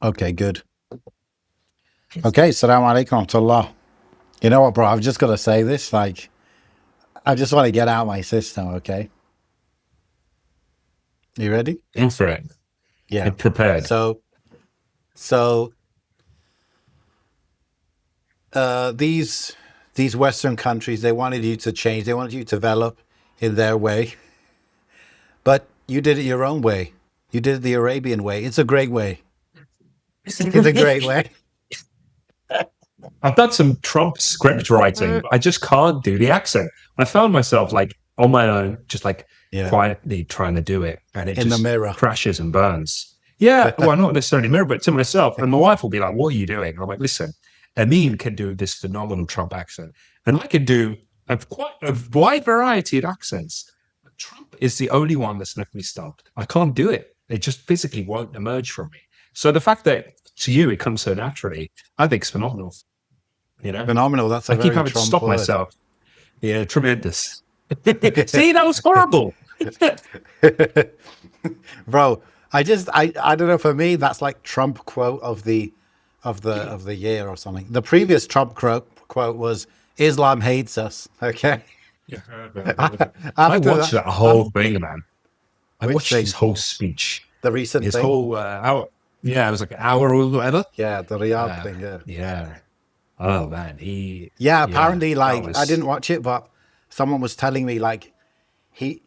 Okay, good. Okay, Assalamu alaikum warahmatullah. You know what, bro? I've just got to say this. Like, I just want to get out my system, okay? You ready? In for it. Yeah. Get prepared. So these Western countries, they wanted you to change. They wanted you to develop in their way, but you did it your own way. You did it the Arabian way. It's a great way. It's a great way. I've done some Trump script writing, but I just can't do the accent. I found myself like on my own, just like Yeah. quietly trying to do it, and it In the just mirror. crashes and burns. Yeah, well, not necessarily mirror, but to myself. And my wife will be like, "What are you doing?" And I'm like, "Listen, Amin can do this phenomenal Trump accent, and I can do quite a wide variety of accents. But Trump is the only one that's left me stumped. I can't do it. It just physically won't emerge from me. So the fact that to you it comes so naturally, I think is phenomenal. You know, Phenomenal. That's a I keep very having to Trump stop word. myself. Yeah, tremendous. See, that was horrible. Bro, I don't know, for me that's like Trump quote of the year or something. The previous Trump quote was Islam hates us. Okay. Yeah. After I watched that whole after- thing, man. I Which watched his thing? whole speech. The recent His thing? whole hour. Yeah, it was like an hour or whatever. Yeah, the Riyadh thing, yeah. Yeah. Oh man, Yeah, apparently that like I was didn't watch it, but someone was telling me like he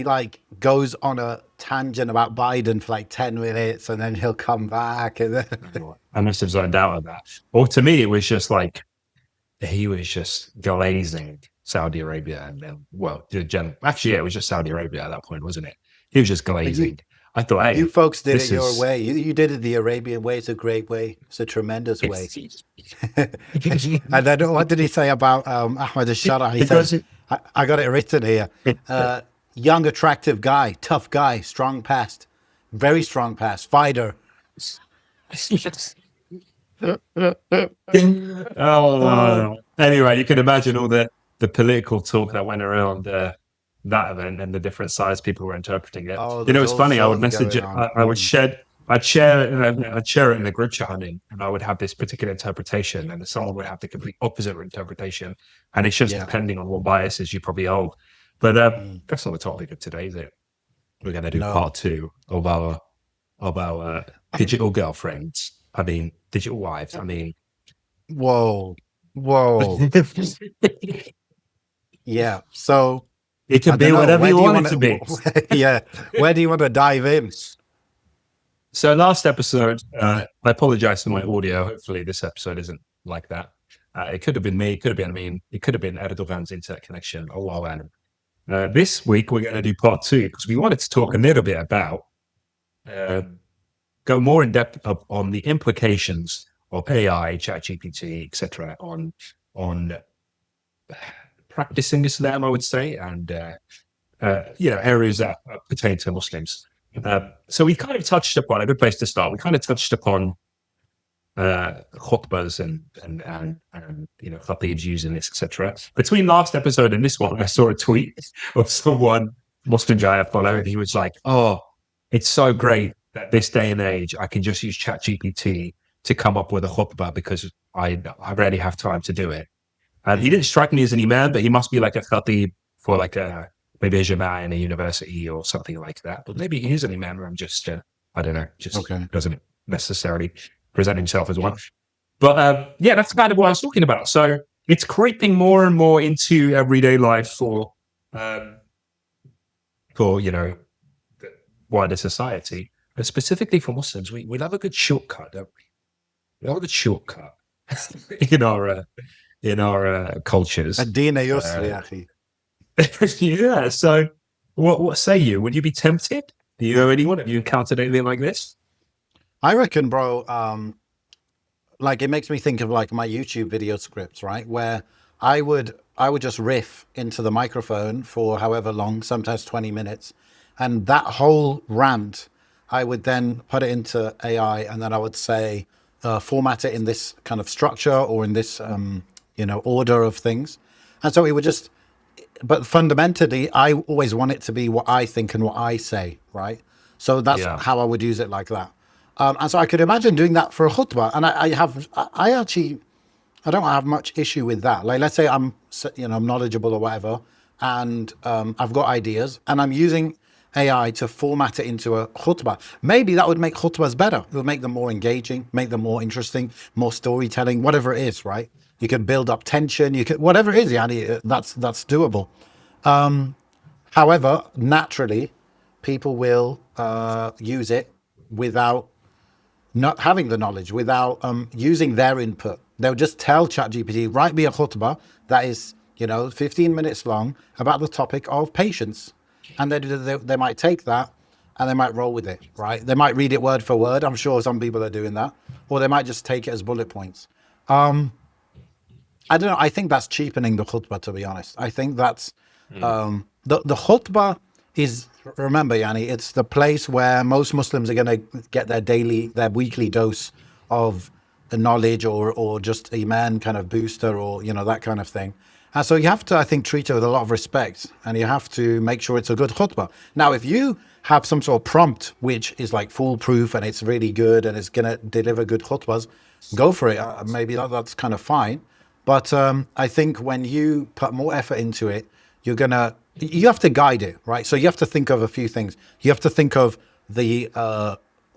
like goes on a tangent about Biden for like 10 minutes and then he'll come back and then I must have zoned out of that. Or to me, it was just like he was just glazing Saudi Arabia and then actually yeah, it was just Saudi Arabia at that point, wasn't it? He was just glazing. I thought, hey, you folks did this it your is way. You did it the Arabian way. It's a great way. It's a tremendous way. And then what did he say about Ahmed al-Shara? He because says, I got it written here. Young, attractive guy, tough guy, strong past, very strong past, fighter. oh, anyway, you can imagine all the political talk that went around that event and the different sides people were interpreting it. Oh, You know, there's it's all funny. I would sorts message going it. on. I would share. I'd share it in the group chat, and I would have this particular interpretation, and someone would have the complete opposite interpretation, and it's just Yeah. depending on what biases you probably hold. But that's not the topic of today, is it? We're going to do No. part 2 of our digital girlfriends. I mean, digital wives. I mean, Whoa. Yeah. So it can I be don't know, whatever where you do want it wanna- to be. Yeah. Where do you want to dive in? So last episode, I apologize for my audio. Hopefully this episode isn't like that. It could have been me. It could have been me. It could have been Erdogan's internet connection. Oh, wow, Adam. This week, we're going to do part 2 because we wanted to talk a little bit about, go more in depth on the implications of AI, ChatGPT, etc. on practicing Islam, I would say, and areas that pertain to Muslims. So we kind of touched upon a good place to start. We kind of touched upon khutbahs and khatibs using this, etc. Between last episode and this one, I saw a tweet of someone, Muslim guy I follow, and he was like, "Oh, it's so great that this day and age I can just use ChatGPT to come up with a khutbah because I rarely have time to do it." And he didn't strike me as an imam, but he must be like a khatib for like maybe a jama'ah in a university or something like that. But maybe he is an imam. I'm just I don't know, just doesn't necessarily present himself as one. But that's kind of what I was talking about. So it's creeping more and more into everyday life for the wider society, but specifically for Muslims. We love a good shortcut, don't we? We love a good shortcut in our cultures. Ad-Din yusr, ya akhi. Yeah. So what say you? Would you be tempted? Do you know anyone? Have you encountered anything like this? I reckon, bro, like it makes me think of like my YouTube video scripts, right? Where I would just riff into the microphone for however long, sometimes 20 minutes. And that whole rant, I would then put it into AI and then I would say, format it in this kind of structure or in this, order of things. And so it would just, but fundamentally, I always want it to be what I think and what I say, right? So that's how I would use it like that. And so I could imagine doing that for a khutbah. And I actually, I don't have much issue with that. Like, let's say I'm knowledgeable or whatever, and I've got ideas, and I'm using AI to format it into a khutbah. Maybe that would make khutbahs better. It would make them more engaging, make them more interesting, more storytelling, whatever it is, right? You can build up tension. You can, whatever it is, yani, that's doable. However, naturally, people will use it without not having the knowledge, without using their input. They'll just tell ChatGPT, write me a khutbah that is, 15 minutes long about the topic of patience. And they might take that and they might roll with it, right? They might read it word for word. I'm sure some people are doing that. Or they might just take it as bullet points. I don't know. I think that's cheapening the khutbah, to be honest. I think that's the khutbah is, remember, Yani, it's the place where most Muslims are going to get their weekly dose of the knowledge or just iman kind of booster or, that kind of thing. And so you have to, I think, treat it with a lot of respect, and you have to make sure it's a good khutbah. Now, if you have some sort of prompt which is like foolproof and it's really good and it's going to deliver good khutbahs, go for it. Maybe that's kind of fine. But I think when you put more effort into it, you have to guide it, right? So you have to think of a few things. You have to think of the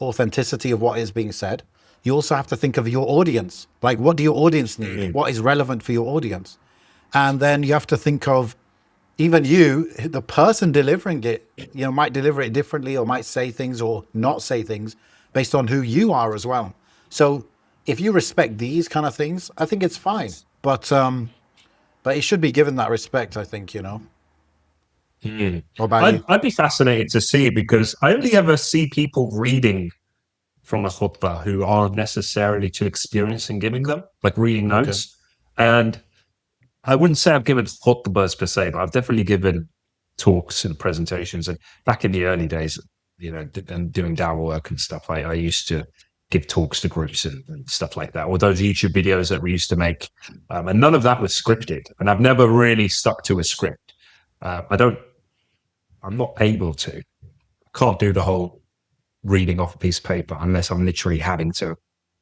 authenticity of what is being said. You also have to think of your audience. Like, what do your audience need? What is relevant for your audience? And then you have to think of even you, the person delivering it, might deliver it differently or might say things or not say things based on who you are as well. So if you respect these kind of things, I think it's fine. But it should be given that respect, I think, What about you? I'd be fascinated to see, because I only ever see people reading from a khutbah who aren't necessarily too experienced in giving them, like reading notes. And I wouldn't say I've given khutbahs per se, but I've definitely given talks and presentations. And back in the early days, and doing dawah work and stuff, I used to give talks to groups and stuff like that, or those YouTube videos that we used to make. And none of that was scripted. And I've never really stuck to a script. I'm not able to. I can't do the whole reading off a piece of paper unless I'm literally having to.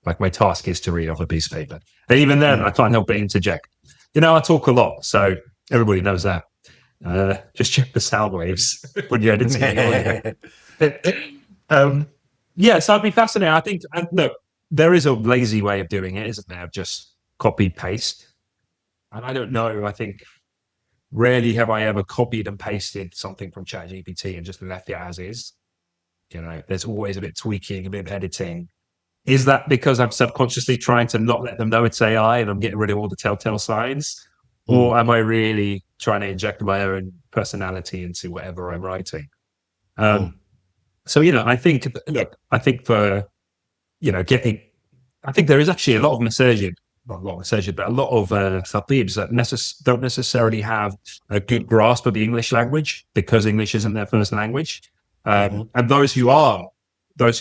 Like, my task is to read off a piece of paper. And even then, I can't help but interject. I talk a lot, so everybody knows that. Just check the sound waves when you're editing. So I'd be fascinated. I think, look, there is a lazy way of doing it, isn't there? Just copy paste. And I don't know. I think rarely have I ever copied and pasted something from ChatGPT and just left it as is. There's always a bit of tweaking, a bit of editing. Is that because I'm subconsciously trying to not let them know it's AI and I'm getting rid of all the telltale signs? Or am I really trying to inject my own personality into whatever I'm writing? So, I think for, I think there is actually a lot of masajid, not a lot of masajid, but a lot of khatibs that don't necessarily have a good grasp of the English language because English isn't their first language. And those who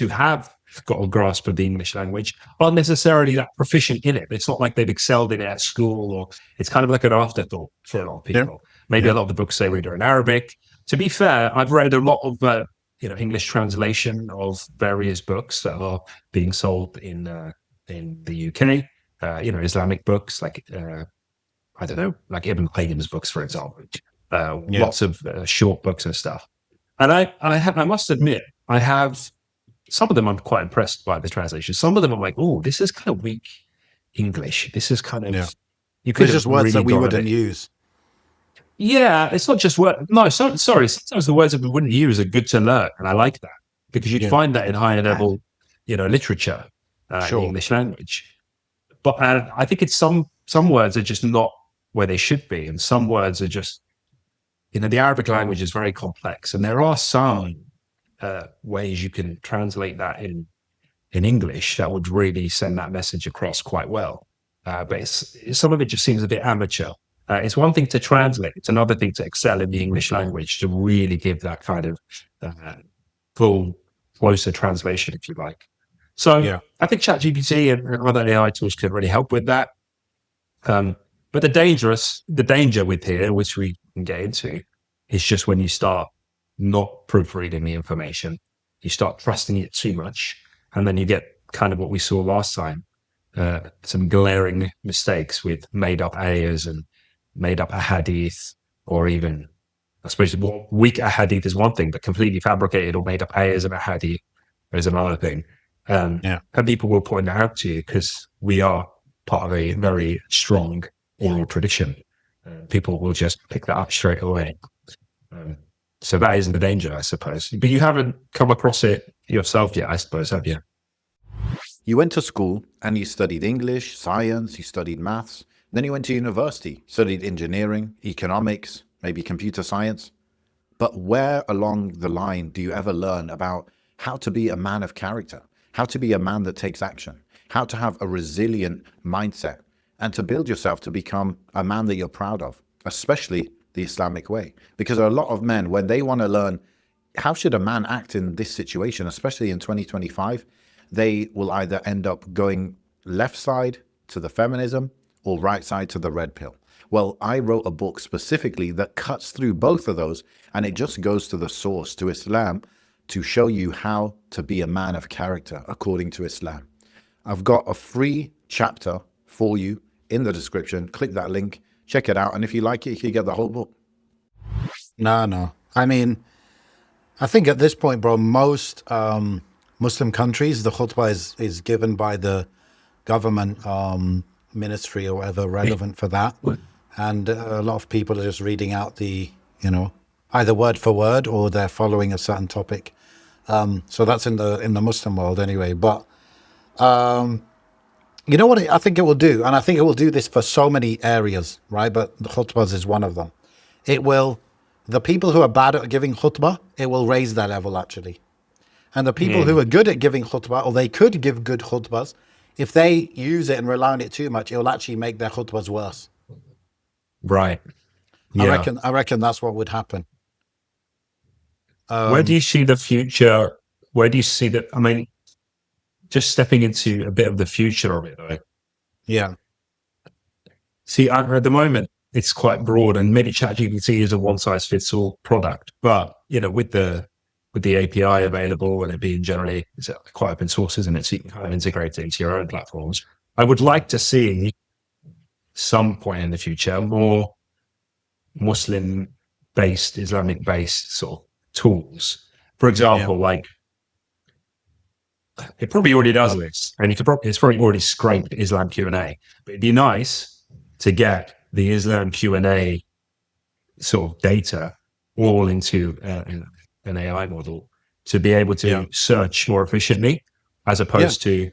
have got a grasp of the English language aren't necessarily that proficient in it. It's not like they've excelled in it at school, or it's kind of like an afterthought for a lot of people. Maybe a lot of the books they read are in Arabic. To be fair, I've read a lot of English translation of various books that are being sold in the UK. Islamic books like I don't know, like Ibn Qayyim's books, for example. Lots of short books and stuff. And I must admit, I have some of them I'm quite impressed by the translation. Some of them I'm like, oh, this is kind of weak English. This is kind of you could just words that we wouldn't use. Yeah, it's not just word. No, sorry. Sometimes the words that we wouldn't use are good to learn, and I like that because you'd find that in higher level, literature, in the English language. But I think it's some words are just not where they should be, and some words are just, the Arabic language is very complex, and there are some ways you can translate that in English that would really send that message across quite well. But some of it just seems a bit amateur. It's one thing to translate. It's another thing to excel in the English language, to really give that kind of full, closer translation, if you like. So I think ChatGPT and other AI tools could really help with that. But the danger with here, which we can get into, is just when you start not proofreading the information, you start trusting it too much, And then you get kind of what we saw last time, some glaring mistakes with made up ayahs and made up ahadith, or even, I suppose, weak ahadith is one thing, but completely fabricated or made up ayahs of ahadith is another thing. Yeah. And people will point that out to you because we are part of a very strong oral tradition. People will just pick that up straight away. So that is the danger, I suppose. But you haven't come across it yourself yet, I suppose, have you? You went to school and you studied English, science, you studied maths. Then you went to university, studied engineering, economics, maybe computer science. But where along the line do you ever learn about how to be a man of character, how to be a man that takes action, how to have a resilient mindset, and to build yourself to become a man that you're proud of, especially the Islamic way? Because a lot of men, when they want to learn how should a man act in this situation, especially in 2025, they will either end up going left side to the feminism or right side to the red pill. Well, I wrote a book specifically that cuts through both of those, and it just goes to the source, to Islam, to show you how to be a man of character according to Islam. I've got a free chapter for you in the description. Click that link, check it out, and if you like it, you can get the whole book. No. I mean, I think at this point, bro, most Muslim countries, the khutbah is given by the government ministry or whatever relevant for that. And a lot of people are just reading out the, either word for word or they're following a certain topic. So that's in the Muslim world anyway. But you know what I think it will do? And I think it will do this for so many areas, right? But the khutbahs is one of them. The people who are bad at giving khutbah, it will raise their level actually. And the people who are good at giving khutbah, or they could give good khutbahs, if they use it and rely on it too much, it will actually make their khutbahs worse. Right. Yeah. I reckon that's what would happen. Where do you see the future? Where do you see that? I mean, just stepping into a bit of the future of it, though. Yeah. See, at the moment, it's quite broad, and maybe ChatGPT is a one-size-fits-all product. But with the API available and it being generally it's quite open source, isn't it? So you can kind of integrate it into your own platforms. I would like to see some point in the future more Muslim-based, Islamic-based sort of tools. For example, like it probably already does this, and it's probably already scraped IslamQA. But it'd be nice to get the IslamQA sort of data all into an AI model to be able to search more efficiently, as opposed to.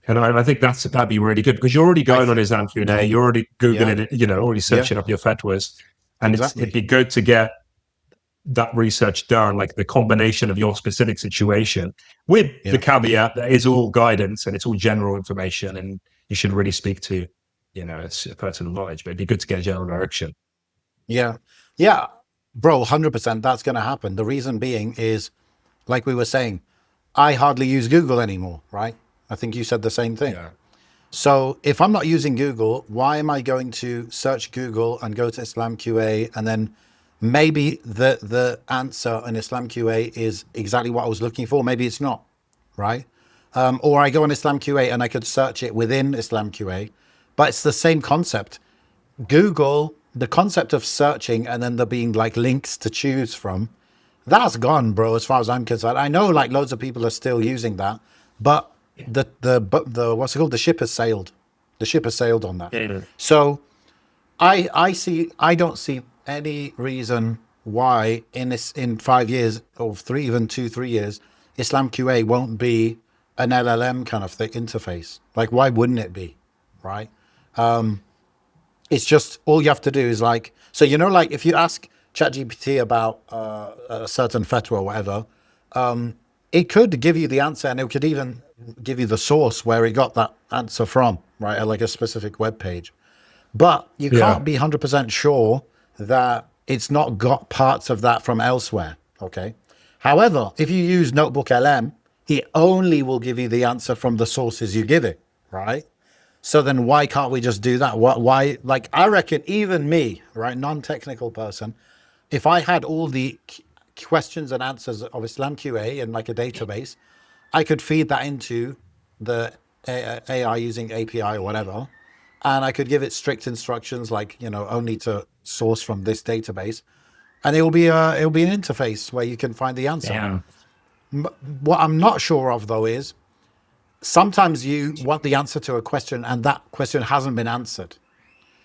And I think that'd be really good because you're already going on IslamQA, you're already Googling it, already searching up your fatwas, and it'd be good to get that research done, like the combination of your specific situation with the caveat that it's all guidance and it's all general information and you should really speak to, it's personal knowledge, but it'd be good to get a general direction. Yeah, bro, 100% that's going to happen. The reason being is, like we were saying, I hardly use Google anymore, right? I think you said the same thing. Yeah. So if I'm not using Google, why am I going to search Google and go to IslamQA and then maybe the answer in IslamQA is exactly what I was looking for. Maybe it's not, right? Or I go on IslamQA and I could search it within IslamQA, but it's the same concept. Google, the concept of searching and then there being like links to choose from, that's gone, bro, as far as I'm concerned. I know like loads of people are still using that, but the what's it called? The ship has sailed. The ship has sailed on that. Yeah. So I don't see any reason why in 5 years or 3 years, IslamQA won't be an LLM kind of interface. Like, why wouldn't it be, right? It's just all you have to do is like, so like if you ask ChatGPT about a certain fatwa or whatever, it could give you the answer and it could even give you the source where it got that answer from, right? Like a specific web page. But you can't be 100% sure that it's not got parts of that from elsewhere, okay? However, if you use Notebook LM, it only will give you the answer from the sources you give it, right? So then why can't we just do that? Why, like, I reckon even me, right, non-technical person, if I had all the questions and answers of IslamQA in like a database, I could feed that into the AI using API or whatever, and I could give it strict instructions like, only to source from this database, and it'll be an interface where you can find the answer. Yeah. What I'm not sure of though is sometimes you want the answer to a question and that question hasn't been answered.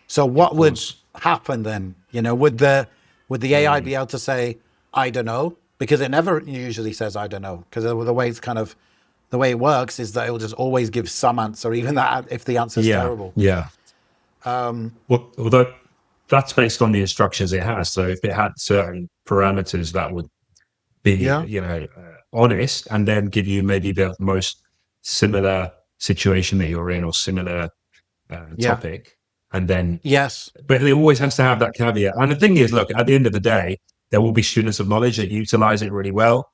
So what would course. happen then? Would the AI be able to say, I don't know? Because it never usually says I don't know. Because the way it works is that it will just always give some answer, even that if the answer is terrible. Yeah. Well, although that's based on the instructions it has. So if it had certain parameters that would be, Yeah. honest, and then give you maybe the most similar situation that you're in or similar Yeah. topic, and then, Yes. but it always has to have that caveat. And the thing is, look, at the end of the day, there will be students of knowledge that utilize it really well,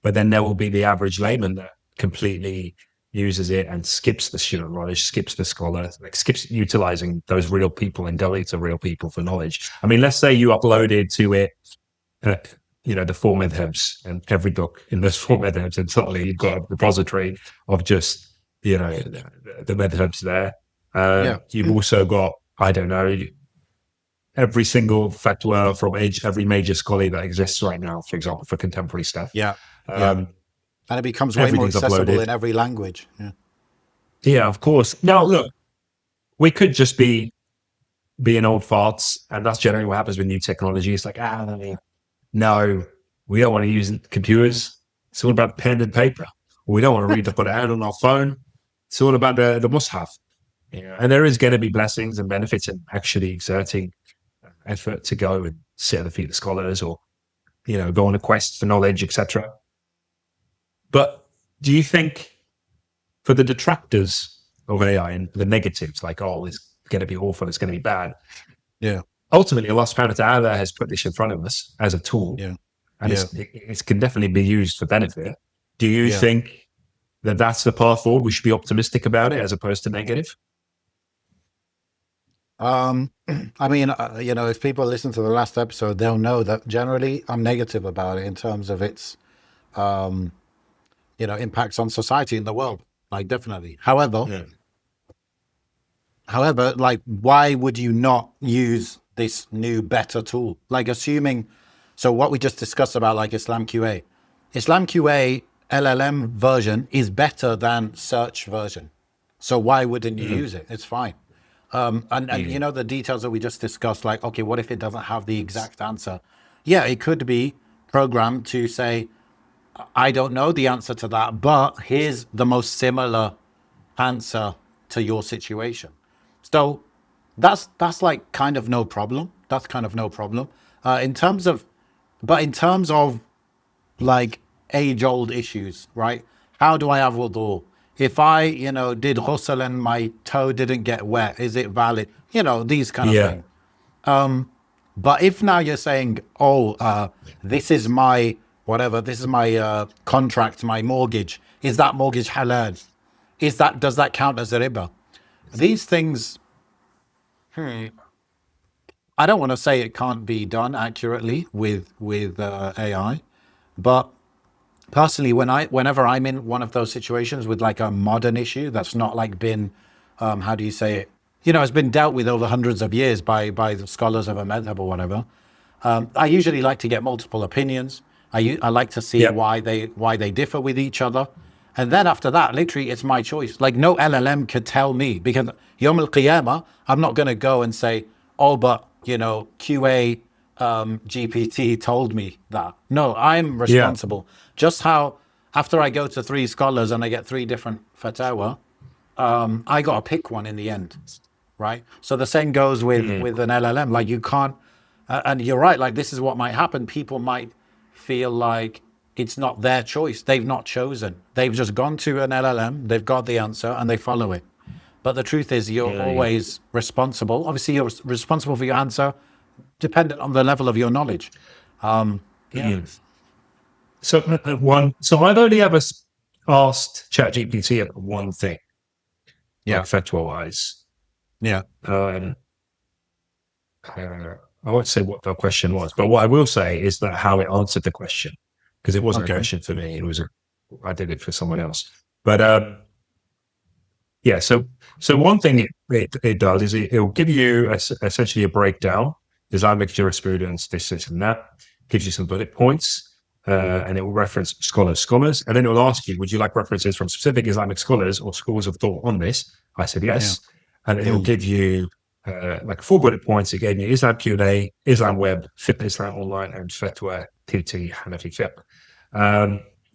but then there will be the average layman that completely uses it and skips the student knowledge, skips the scholar, like skips utilizing those real people and delegates of real people for knowledge. I mean, let's say you uploaded to it, the four madhabs and every book in those four madhabs, and suddenly you've got a repository of just, the madhabs there. Yeah. You've also got, I don't know, every single fatwa from every major scholar that exists right now, for example, for contemporary stuff. Yeah. Um, And it becomes way more everything's accessible uploaded. in every language. Yeah. Yeah, of course. Now, look, we could just be being old farts, and that's generally what happens with new technology. It's like, no, we don't want to use computers. It's all about pen and paper. We don't want to read the Quran on our phone. It's all about the mushaf. And there is going to be blessings and benefits in actually exerting effort to go and sit at the feet of scholars, or go on a quest for knowledge, etc. But do you think, for the detractors of AI and the negatives, like, oh, it's going to be awful, it's going to be bad, Yeah. ultimately Allah subhanahu wa ta'ala has put this in front of us as a tool, Yeah. and Yeah. it can definitely be used for benefit. Do you Yeah. think that that's the path forward? We should be optimistic about it as opposed to negative? I mean, if people listen to the last episode, they'll know that generally I'm negative about it in terms of its, impacts on society in the world. Like, definitely. However, like, why would you not use this new, better tool? Like, so what we just discussed about, like, IslamQA LLM version is better than search version. So why wouldn't you use it? It's fine. And the details that we just discussed, like, okay, what if it doesn't have the exact answer? Yeah, it could be programmed to say, I don't know the answer to that, but here's the most similar answer to your situation. So that's like kind of no problem. That's kind of no problem. In terms of like age-old issues, right? How do I have wudu? If I, did ghusl and my toe didn't get wet, is it valid? These kind of things. But if now you're saying, this is my whatever, this is my contract, my mortgage, is that mortgage halal? Does that count as a riba? These things, I don't want to say it can't be done accurately with AI, but personally, whenever I'm in one of those situations with like a modern issue that's not like been, how do you say it? It's been dealt with over hundreds of years by the scholars of a madhab or whatever. I usually like to get multiple opinions. I like to see why they differ with each other. And then after that, literally, it's my choice. Like, no LLM could tell me, because Yawm al-Qiyamah, I'm not going to go and say, but, QA GPT told me that. No, I'm responsible. Just how after I go to 3 scholars and I get 3 different fatwa, I got to pick one in the end, right? So the same goes with an LLM. Like, you can't, and you're right, like, this is what might happen. People might feel like it's not their choice. They've not chosen. They've just gone to an LLM, they've got the answer, and they follow it. But the truth is, you're always responsible. Obviously, you're responsible for your answer, dependent on the level of your knowledge. So I've only ever asked ChatGPT about one thing, like fatwa wise. I won't say what the question was, but what I will say is that how it answered the question, because it wasn't a question for me. It was I did it for someone else. But yeah, so one thing it does is it'll give you essentially a breakdown, Islamic jurisprudence, this, and that, gives you some bullet points, and it will reference scholars, and then it will ask you, would you like references from specific Islamic scholars or schools of thought on this? I said yes, and it will give you like 4 bullet points. It gave me IslamQA, Islam Web, Fiqh Islam Online, and Fatwa TT Hanafi Fiqh.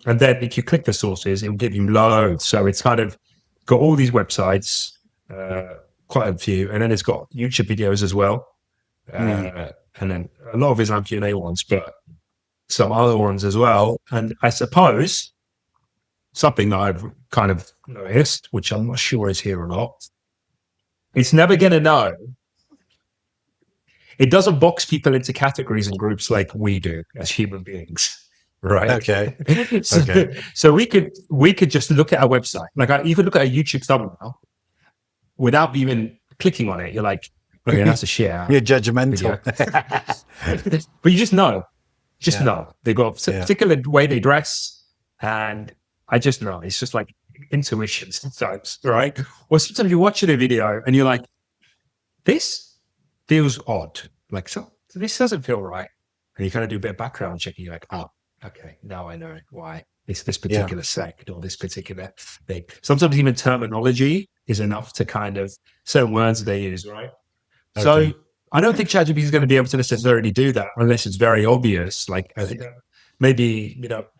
And then if you click the sources, it will give you loads. So it's kind of got all these websites, quite a few, and then it's got YouTube videos as well, and then a lot of Islam Q&A ones, but some other ones as well. And I suppose something that I've kind of noticed, which I'm not sure is here or not, it's never going to know. It doesn't box people into categories and groups like we do as human beings. Right. Okay. So we could just look at our website. Like you could look at a YouTube thumbnail without even clicking on it. You're like, okay, that's a share. You're judgmental. But you just know. Know. They've got a particular way they dress. And I just know. It's just like intuition sometimes, right? Or sometimes you're watching a video and you're like, this feels odd. Like, so this doesn't feel right. And you kind of do a bit of background checking. You're like, oh, okay, now I know why it's this particular sect or this particular thing. Sometimes even terminology is enough to kind of certain words they use, right? Okay. So I don't think ChatGPT is going to be able to necessarily do that unless it's very obvious. Like maybe,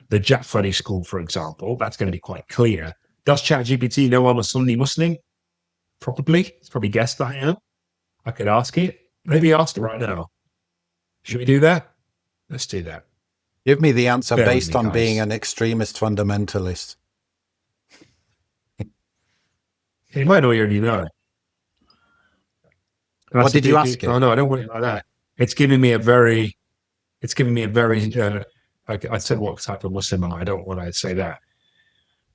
the Jafari school, for example, that's going to be quite clear. Does ChatGPT know I'm a Sunni Muslim? Probably. It's probably guessed I am. I could ask it. Maybe ask it right now. Should we do that? Let's do that. Give me the answer based on being an extremist fundamentalist. It might already know. What did you ask it? Oh no, I don't want it like that. It's giving me a very. I said what type of Muslim am I? I don't want to say that.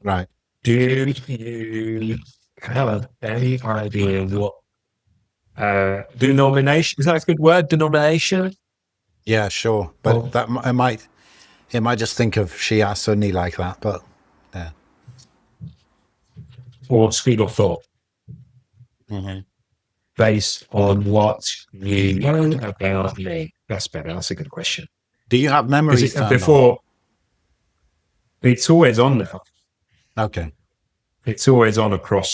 Right. Do you have any idea what denomination? Is that a good word? Denomination? Yeah, sure. But that it might just think of Shia Sunni like that, but yeah. Or school of thought. Mm-hmm. Based on what you know about me. That's better. That's a good question. Do you have memories before? It's always on now. Okay. It's always on across.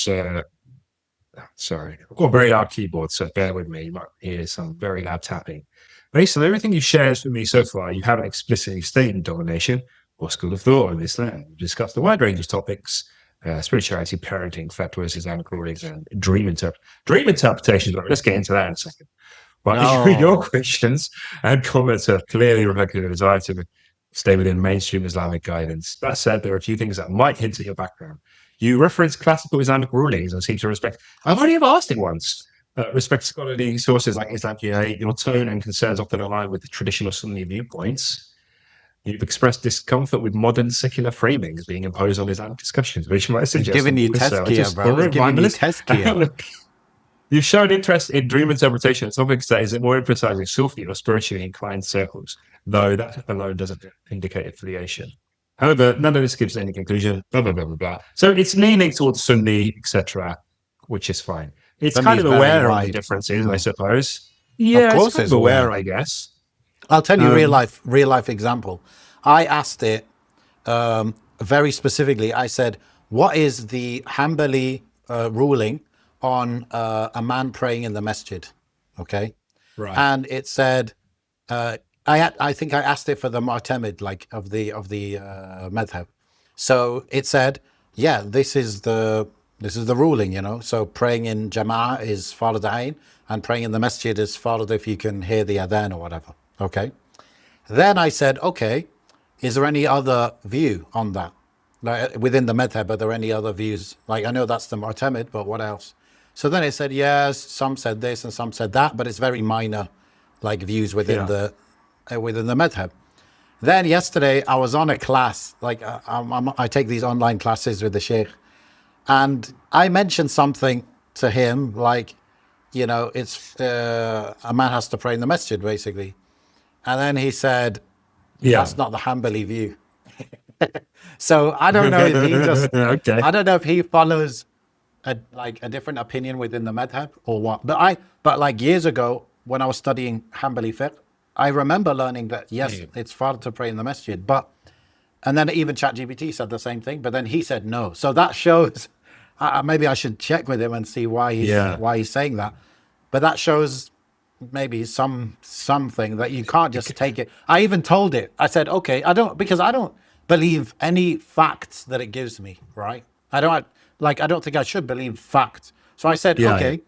Sorry, I've got a very loud keyboard, so bear with me. You might hear some very loud tapping. Based on everything you've shared with me so far, you haven't explicitly stated domination or school of thought in Islam. You've discussed a wide range of topics: spirituality, parenting, fatwas, Islamic rulings, and dream interpretations. Let's get into that in a second. But your questions and comments are clearly reflecting a desire to stay within mainstream Islamic guidance. That said, there are a few things that might hint at your background. You reference classical Islamic rulings and seem to respect. I've already ever asked it once. Respect scholarly sources like IslamQA. Your tone and concerns often align with the traditional Sunni viewpoints. You've expressed discomfort with modern secular framings being imposed on Islamic discussions, which might suggest giving you tazkiyah, bro. Giving you tazkiyah. You've shown interest in dream interpretation. Some people say, is it more emphasizing Sufi or spiritually inclined circles? Though that alone doesn't indicate affiliation. However, none of this gives any conclusion. Blah blah blah blah blah. So it's leaning towards Sunni, etc., which is fine. It's kind of aware of the differences, I suppose. Yeah, of course, it's aware, I guess. I'll tell you real life example. I asked it very specifically. I said, "What is the Hanbali ruling on a man praying in the masjid?" Okay, right. And it said, I think I asked it for the Mu'tamid, like of the madhab. So it said, yeah, this is the ruling, So praying in Jama'ah is Fard Ain, and praying in the masjid is Fard if you can hear the adhan or whatever. Okay. Then I said, okay, is there any other view on that? Like within the madhab, are there any other views? Like I know that's the Mu'tamid, but what else? So then it said, yes, some said this and some said that, but it's very minor, like views within the madhab. Then yesterday I was on a class, like I take these online classes with the sheikh, and I mentioned something to him like, it's a man has to pray in the masjid basically, and then he said, that's not the Hanbali view. So I don't know if he just, Okay. I don't know if he follows a different opinion within the madhab or what. But like years ago when I was studying Hanbali fiqh, I remember learning that yes, it's fard to pray in the masjid, and then even ChatGPT said the same thing, but then he said no. So that shows, maybe I should check with him and see Yeah. why he's saying that. But that shows maybe something that you can't just take it. I even told it. I said, okay, because I don't believe any facts that it gives me, right? I don't think I should believe facts. So I said, Yeah. okay,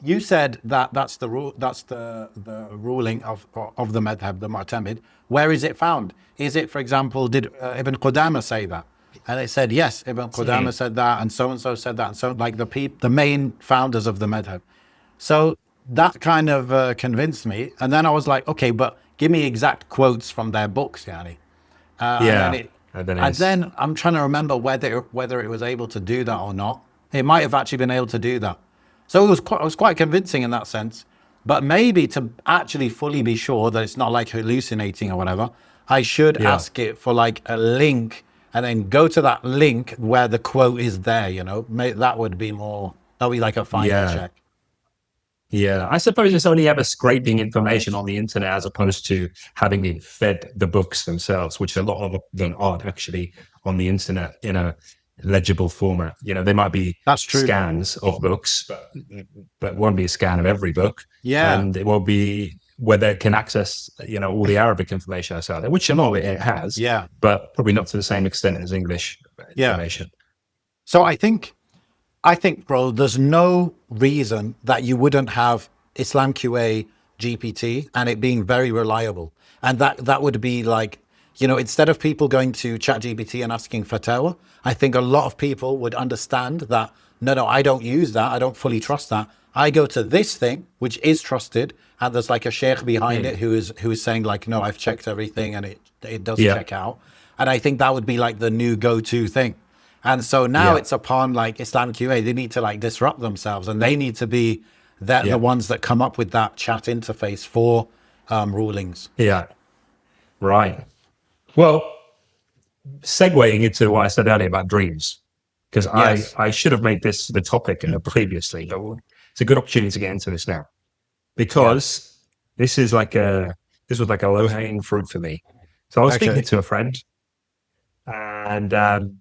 you said that that's the rule, that's the ruling of the madhab, the mu'tamid. Where is it found? Is it, for example, did Ibn Qudama say that? And they said yes, Ibn Qudama said that, and so said that, and so like the main founders of the madhab. So that kind of convinced me, and then I was like, okay, but give me exact quotes from their books, yani. Yeah. And then I'm trying to remember whether it was able to do that or not. It might have actually been able to do that. So it was quite convincing in that sense. But maybe to actually fully be sure that it's not like hallucinating or whatever, I should ask it for like a link and then go to that link where the quote is there, you know. That would be like a final check. Yeah, I suppose it's only ever scraping information on the internet as opposed to having it fed the books themselves, which a lot of them aren't actually on the internet in a legible format. You know, they might be That's true. scans of books, but it won't be a scan of every book. Yeah. And it won't be where they can access, you know, all the Arabic information that's out there, which a lot of it has. Yeah. But probably not to the same extent as English information. So I think, bro, there's no reason that you wouldn't have IslamQA GPT and it being very reliable. And that would be like, you know, instead of people going to ChatGPT and asking fatwa, I think a lot of people would understand that, no, I don't use that. I don't fully trust that. I go to this thing, which is trusted, and there's like a sheikh behind it who is saying like, no, I've checked everything and it does check out. And I think that would be like the new go-to thing. And so now it's upon like IslamQA, they need to like disrupt themselves and they need to be the ones that come up with that chat interface for rulings. Yeah. Right. Well, segueing into what I said earlier about dreams, because I should have made this the topic previously, but it's a good opportunity to get into this now, because this was like a low-hanging fruit for me. So I was speaking to a friend, and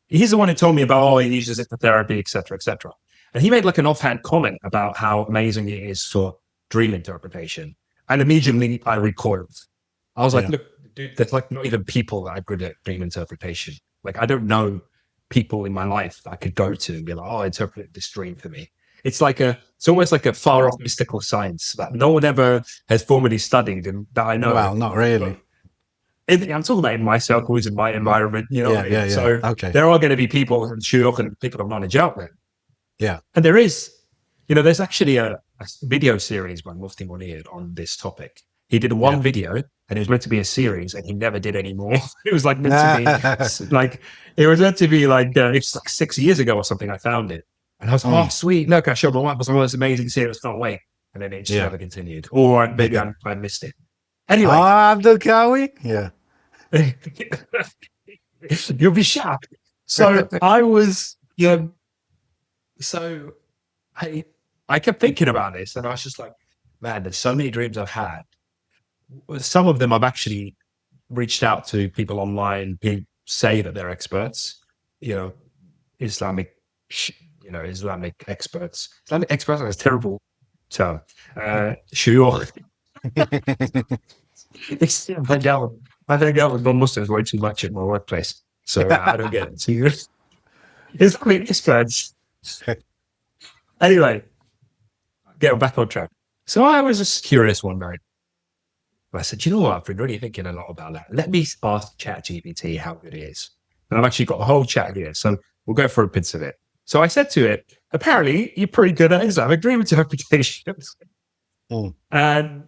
he's the one who told me about, he uses it for therapy, et cetera, et cetera. And he made like an offhand comment about how amazing it is for dream interpretation. And immediately I recoiled. I was like, look, dude, there's like not even people that are good at dream interpretation. Like, I don't know people in my life that I could go to and be like, interpret this dream for me. It's almost like a far off mystical science that no one ever has formally studied and that I know. Well, not really. I'm talking about in my circles, in my environment, you know. So there are going to be people and shuyukh and people of knowledge out there. Yeah. And there is, you know, there's actually a video series by Mufti Munir on this topic. He did one video and it was meant to be a series and he never did any more. It was like meant to be like, it was meant to be like, it's like 6 years ago or something I found it. And I was like, sweet, look, I showed my wife, I was like, this amazing series, can't wait. And then it just never continued. Or maybe I missed it. Anyway. Abdul Kawi? Yeah. You'll be shocked. So I was, so I kept thinking about this and I was just like, man, there's so many dreams I've had. Some of them I've actually reached out to people online who say that they're experts, Islamic experts. Islamic experts is a terrible term. Shuyukh. I hang out with non-Muslims way too much at my workplace, so I don't get it. So Islamic experts. Anyway, get back on track. So I was just curious one night. I said, you know what? I've been really thinking a lot about that. Let me ask ChatGPT how good it is. And I've actually got the whole chat here, so we'll go for a bits of it. So I said to it, apparently, you're pretty good at Islamic dream interpretations. And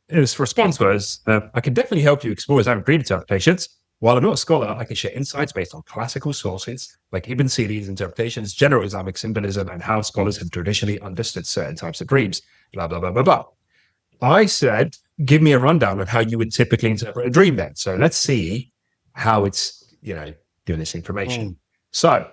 his response was, I can definitely help you explore Islamic dream interpretations. While I'm not a scholar, I can share insights based on classical sources like Ibn Sina's interpretations, general Islamic symbolism, and how scholars have traditionally understood certain types of dreams, blah, blah, blah, blah, blah. I said, give me a rundown of how you would typically interpret a dream then. So let's see how it's, doing this information. Mm. So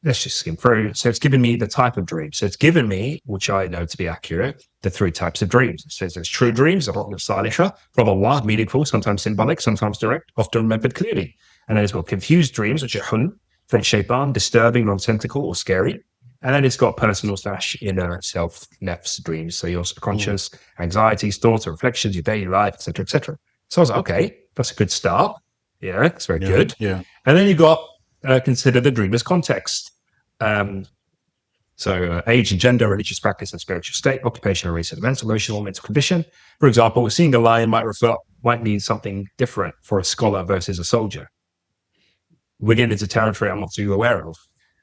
let's just skim through. So it's given me the type of dream. So it's given me, which I know to be accurate, the 3 types of dreams. It says there's true dreams, from Allah, meaningful, sometimes symbolic, sometimes direct, often remembered clearly. And then it's got confused dreams, which are hun, from shaitan, disturbing, nonsensical, or scary. And then it's got personal / inner self, nefs dreams. So your subconscious, anxieties, thoughts, reflections, your daily life, etc., etc. So I was like, okay, that's a good start. Yeah, it's very good. Yeah. And then you got consider the dreamer's context. So age and gender, religious practice and spiritual state, occupational, recent events, emotional, mental condition. For example, seeing a lion might mean something different for a scholar versus a soldier. We're getting into territory I'm not too aware of.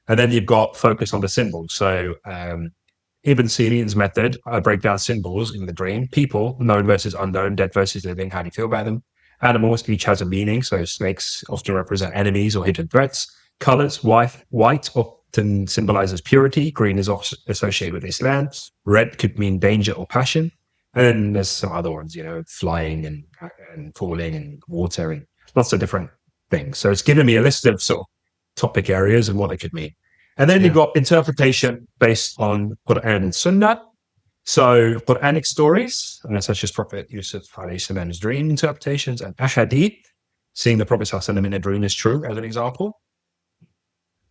And then you've got focus on the symbols. So Ibn Sirin's method, I break down symbols in the dream. People, known versus unknown, dead versus living, how do you feel about them? Animals, each has a meaning. So snakes often represent enemies or hidden threats. Colors, white often symbolizes purity. Green is associated with Islam. Red could mean danger or passion. And then there's some other ones, flying and falling and water and lots of different things. So it's given me a list of sort of topic areas and what they could mean. And then you've got interpretation based on Quran and Sunnah. So Quranic stories, and such as Prophet Yusuf Salam's dream interpretations, and ahadith, seeing the Prophet Sallallahu in a dream is true, as an example.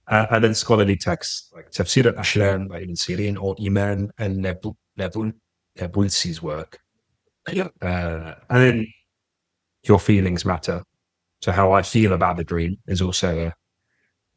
And then scholarly texts like Tafsir al-Ashlam by Ibn Sirin or Iman and Nabulsi's work. And then your feelings matter. So how I feel about the dream is also,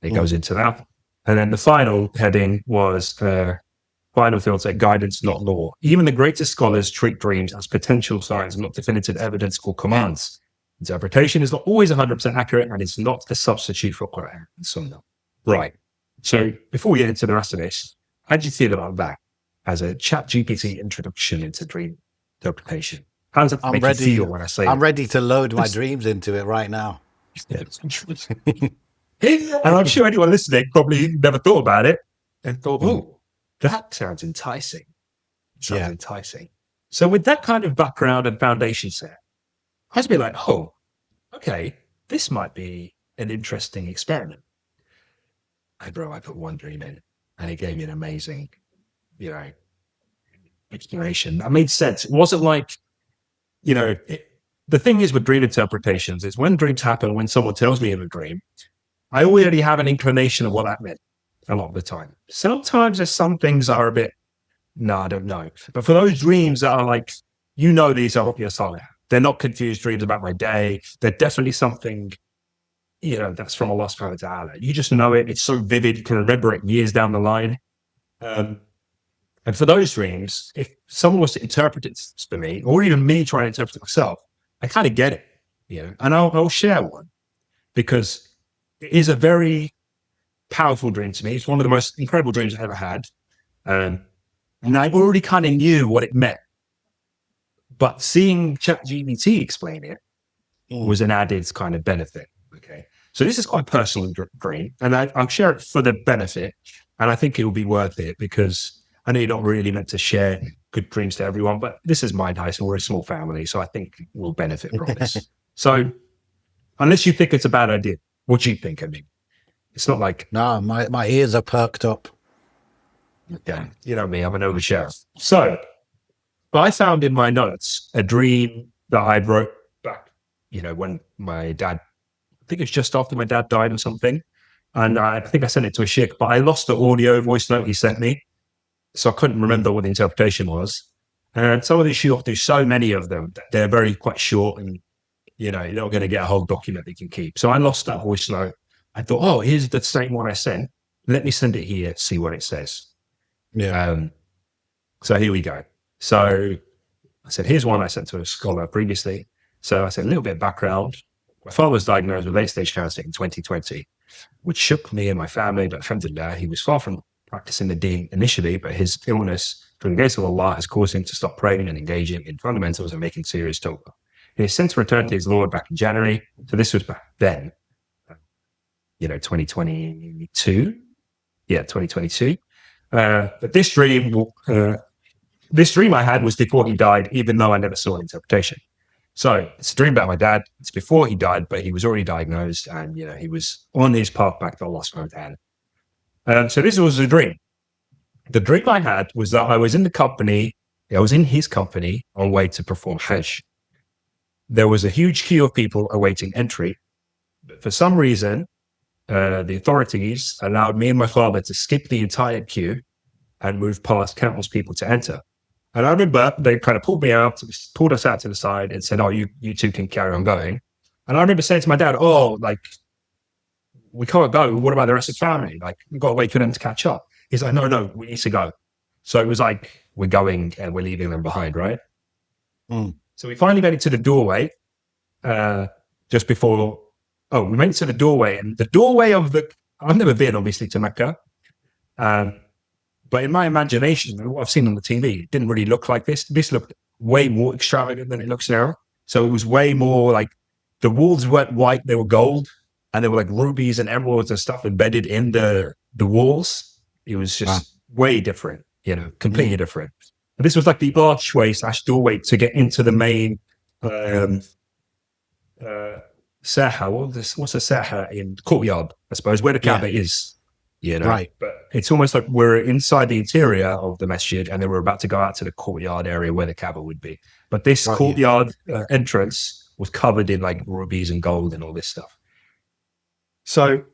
it goes into that. And then the final heading was final field said guidance, not law. Even the greatest scholars treat dreams as potential signs, not definitive evidence or commands. Interpretation is not always 100% accurate and it's not a substitute for Quran and Sunnah. Right. So before we get into the rest of this, how do you feel about that as a ChatGPT introduction into dream interpretation? How does that make you feel when I say I'm ready to load my dreams into it right now. And I'm sure anyone listening probably never thought about it and thought, oh, that sounds enticing. Enticing. So with that kind of background and foundation set, I was a bit like, oh, okay, this might be an interesting experiment. I put one dream in and it gave me an amazing, explanation. That made sense. It wasn't like, the thing is with dream interpretations is when dreams happen, when someone tells me of a dream, I already have an inclination of what that meant a lot of the time. Sometimes there's some things that are a bit, I don't know. But for those dreams that are like, these are obvious, they're not confused dreams about my day. They're definitely something, that's from Allah subhanahu wa ta'ala. You just know it. It's so vivid. You can remember it years down the line. And for those dreams, if someone was to interpret it for me, or even me trying to interpret it myself, I kind of get it, and I'll share one because it is a very powerful dream to me. It's one of the most incredible dreams I've ever had. And I already kind of knew what it meant. But seeing ChatGPT explain it was an added kind of benefit. Okay. So this is quite a personal dream, and I'll share it for the benefit. And I think it will be worth it because I know you're not really meant to share good dreams to everyone, but this is my Heist and we're a small family. So I think we'll benefit from this. So unless you think it's a bad idea, what do you think? I mean, it's not like... No, my ears are perked up. Yeah, you know me, I'm an overshare. So, but I found in my notes a dream that I wrote back, when my dad, I think it's just after my dad died or something. And I think I sent it to a sheikh, but I lost the audio voice note he sent me. So I couldn't remember what the interpretation was. And some of these shuyukh do so many of them that they're very quite short and, you're not going to get a whole document they can keep. So I lost that voice note. I thought, oh, here's the same one I sent. Let me send it here, see what it says. Yeah. So here we go. So I said, here's one I sent to a scholar previously. So I said, a little bit of background. My father was diagnosed with late-stage cancer in 2020, which shook me and my family. But alhamdulillah, he was far from practicing the deen initially, but his illness during the grace of Allah has caused him to stop praying and engaging in fundamentals and making serious tawbah. He has since returned to his Lord back in January. So this was back then, 2022. Yeah, 2022. But this dream I had was before he died, even though I never saw an interpretation. So it's a dream about my dad. It's before he died, but he was already diagnosed, and he was on his path back to Allah subhanahu wa ta'ala. So this was a dream. The dream I had was that I was in his company on way to perform Hajj. There was a huge queue of people awaiting entry. But for some reason, the authorities allowed me and my father to skip the entire queue and move past countless people to enter. And I remember they kind of pulled us out to the side and said, "Oh, you two can carry on going." And I remember saying to my dad, "Oh, like, we can't go. What about the rest of the family? Like, we've got to wait for them to catch up." He's like, "No, we need to go." So it was like, we're going and we're leaving them behind, right? So we finally made it to the doorway just before. Oh, we made it to the doorway, and the doorway of I've never been, obviously, to Mecca. But in my imagination, what I've seen on the TV, it didn't really look like this. This looked way more extravagant than it looks now. So it was way more like the walls weren't white, they were gold, and there were like rubies and emeralds and stuff embedded in the walls. It was just way different, completely different. But this was like the archway/doorway to get into the main Saha. What's a Saha in courtyard, I suppose, where the Kaaba is. Right. But it's almost like we're inside the interior of the masjid, and then we're about to go out to the courtyard area where the Kaaba would be. But this courtyard entrance was covered in like rubies and gold and all this stuff. So,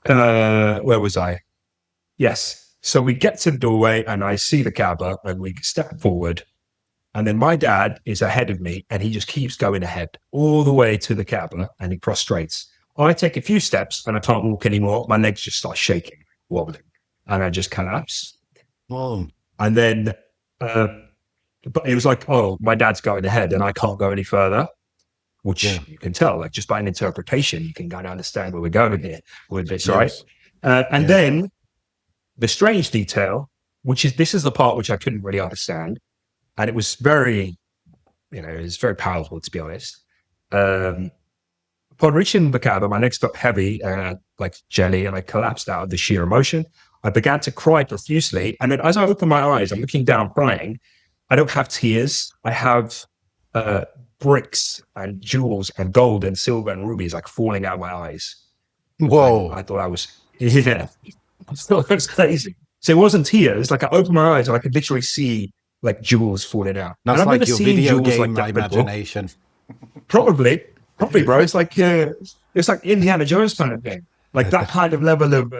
where was I? Yes. So we get to the doorway, and I see the Kaaba, and we step forward. And then my dad is ahead of me, and he just keeps going ahead all the way to the Kaaba, and he prostrates. I take a few steps and I can't walk anymore. My legs just start shaking, wobbling, and I just collapse. Oh. And then, but it was like, oh, my dad's going ahead and I can't go any further, which you can tell, like just by an interpretation, you can kind of understand where we're going here with this, right? And then the strange detail, this is the part which I couldn't really understand. And it was very, it was very powerful, to be honest. Upon reaching the Kaaba, my legs got heavy, like jelly, and I collapsed out of the sheer emotion. I began to cry profusely. And then as I opened my eyes, I'm looking down crying. I don't have tears. I have bricks and jewels and gold and silver and rubies like falling out of my eyes. Whoa. I thought I was, it was crazy. So it wasn't tears. Like I opened my eyes and I could literally see like jewels falling out. That's like your video game like imagination. Probably, bro. It's like Indiana Jones kind of thing, like that kind of level of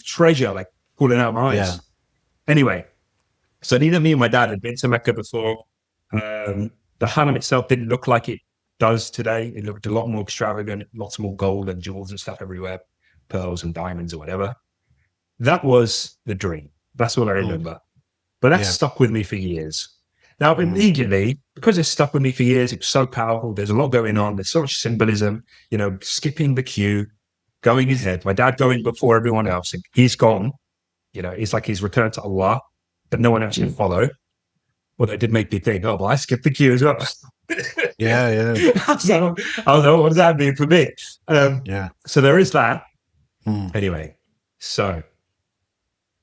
treasure, like falling out of my eyes. Yeah. Anyway, so neither me and my dad had been to Mecca before. The Haram itself didn't look like it does today. It looked a lot more extravagant, lots more gold and jewels and stuff everywhere, pearls and diamonds or whatever. That was the dream. That's all I remember. But that stuck with me for years. Now, immediately, because it stuck with me for years, it's so powerful. There's a lot going on. There's so much symbolism, skipping the queue, going ahead. My dad going before everyone else. And he's gone. It's like he's returned to Allah, but no one else can follow. Well, that did make me think, I skipped the queue as well. Yeah. So, I was like, what does that mean for me? So there is that. Anyway, so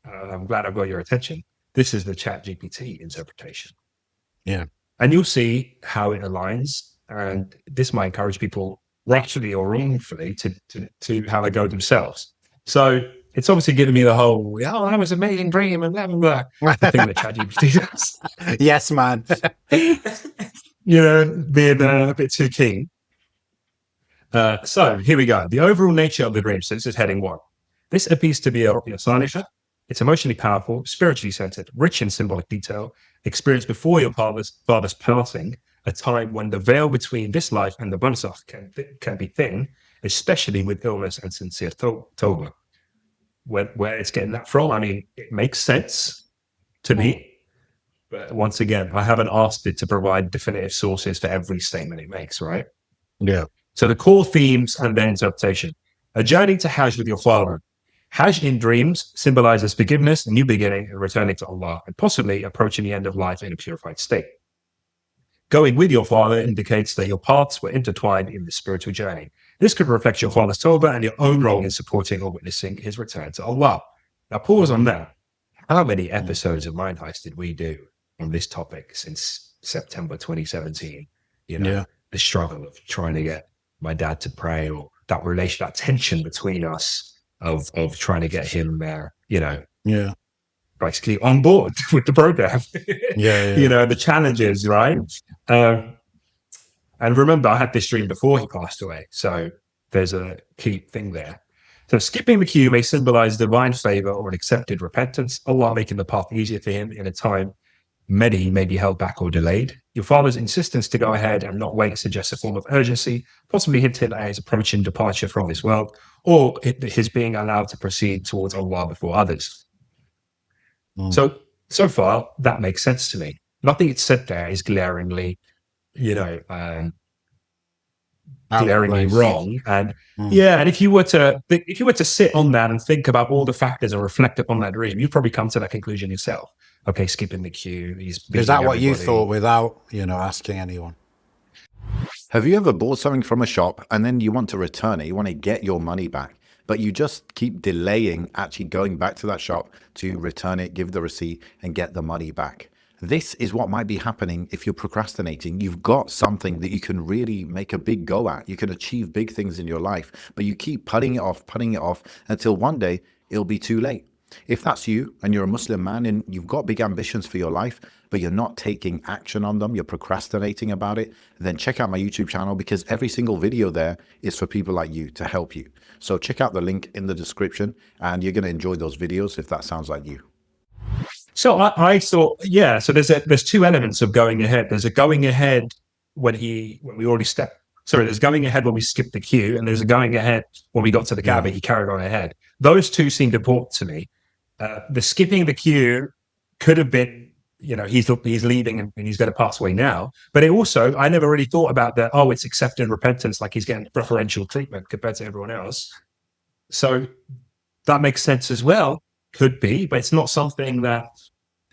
I'm glad I got your attention. This is the ChatGPT interpretation. Yeah. And you'll see how it aligns. And this might encourage people, rightfully or wrongfully, to have a go themselves. So it's obviously giving me the whole, that was an amazing dream and blah, blah, blah. The thing that ChatGPT does. Yes, man. Being a bit too keen. So here we go. The overall nature of the dream. So this is heading 1. This appears to be a Sanisha. It's emotionally powerful, spiritually centered, rich in symbolic detail, experienced before your father's passing, a time when the veil between this life and the barzakh can be thin, especially with illness and sincere tawbah. Where it's getting that from, I mean, it makes sense to me. But once again, I haven't asked it to provide definitive sources for every statement it makes, right? Yeah. So the core themes and their interpretation. A journey to Hajj with your father. Hajj in dreams symbolizes forgiveness, a new beginning, and returning to Allah, and possibly approaching the end of life in a purified state. Going with your father indicates that your paths were intertwined in the spiritual journey. This could reflect your father's tawbah and your own role in supporting or witnessing his return to Allah. Now, pause on that. How many episodes of Mind Heist did we do on this topic since September 2017? you know, the struggle of trying to get my dad to pray, or that relation, that tension between us of trying to get him there, you know, basically on board with the program, you know, the challenges, right? And remember, I had this dream before he passed away. So there's a key thing there. So skipping the queue may symbolize divine favor or an accepted repentance, Allah making the path easier for him in a time many may be held back or delayed. Your father's insistence to go ahead and not wait suggests a form of urgency, possibly hinting at his approaching departure from this world, or his being allowed to proceed towards Allah before others. So far, that makes sense to me. Nothing it's said there is glaringly, you know, glaringly wrong. And and if you were to sit on that and think about all the factors and reflect upon that dream, you'd probably come to that conclusion yourself. Okay, skipping the queue. Is that what you thought without, you know, asking anyone? Have you ever bought something from a shop and then you want to return it? You want to get your money back, but you just keep delaying actually going back to that shop to return it, give the receipt, and get the money back. This is what might be happening if you're procrastinating. You've got something that you can really make a big go at. You can achieve big things in your life, but you keep putting it off until one day it'll be too late. If that's you and you're a Muslim man and you've got big ambitions for your life, but you're not taking action on them, you're procrastinating about it, then check out my YouTube channel, because every single video there is for people like you, to help you. So check out the link in the description and you're going to enjoy those videos if that sounds like you. So I thought, so there's two elements of going ahead. There's a going ahead when we already stepped. Sorry, there's going ahead when we skipped the queue, and there's a going ahead when we got to the Kaaba. He carried on ahead. Those two seemed important to me. The skipping the queue could have been, you know, he's leaving and he's going to pass away now. But it also, I never really thought about that. Oh, it's accepted repentance, like he's getting preferential treatment compared to everyone else. So that makes sense as well. Could be, but it's not something that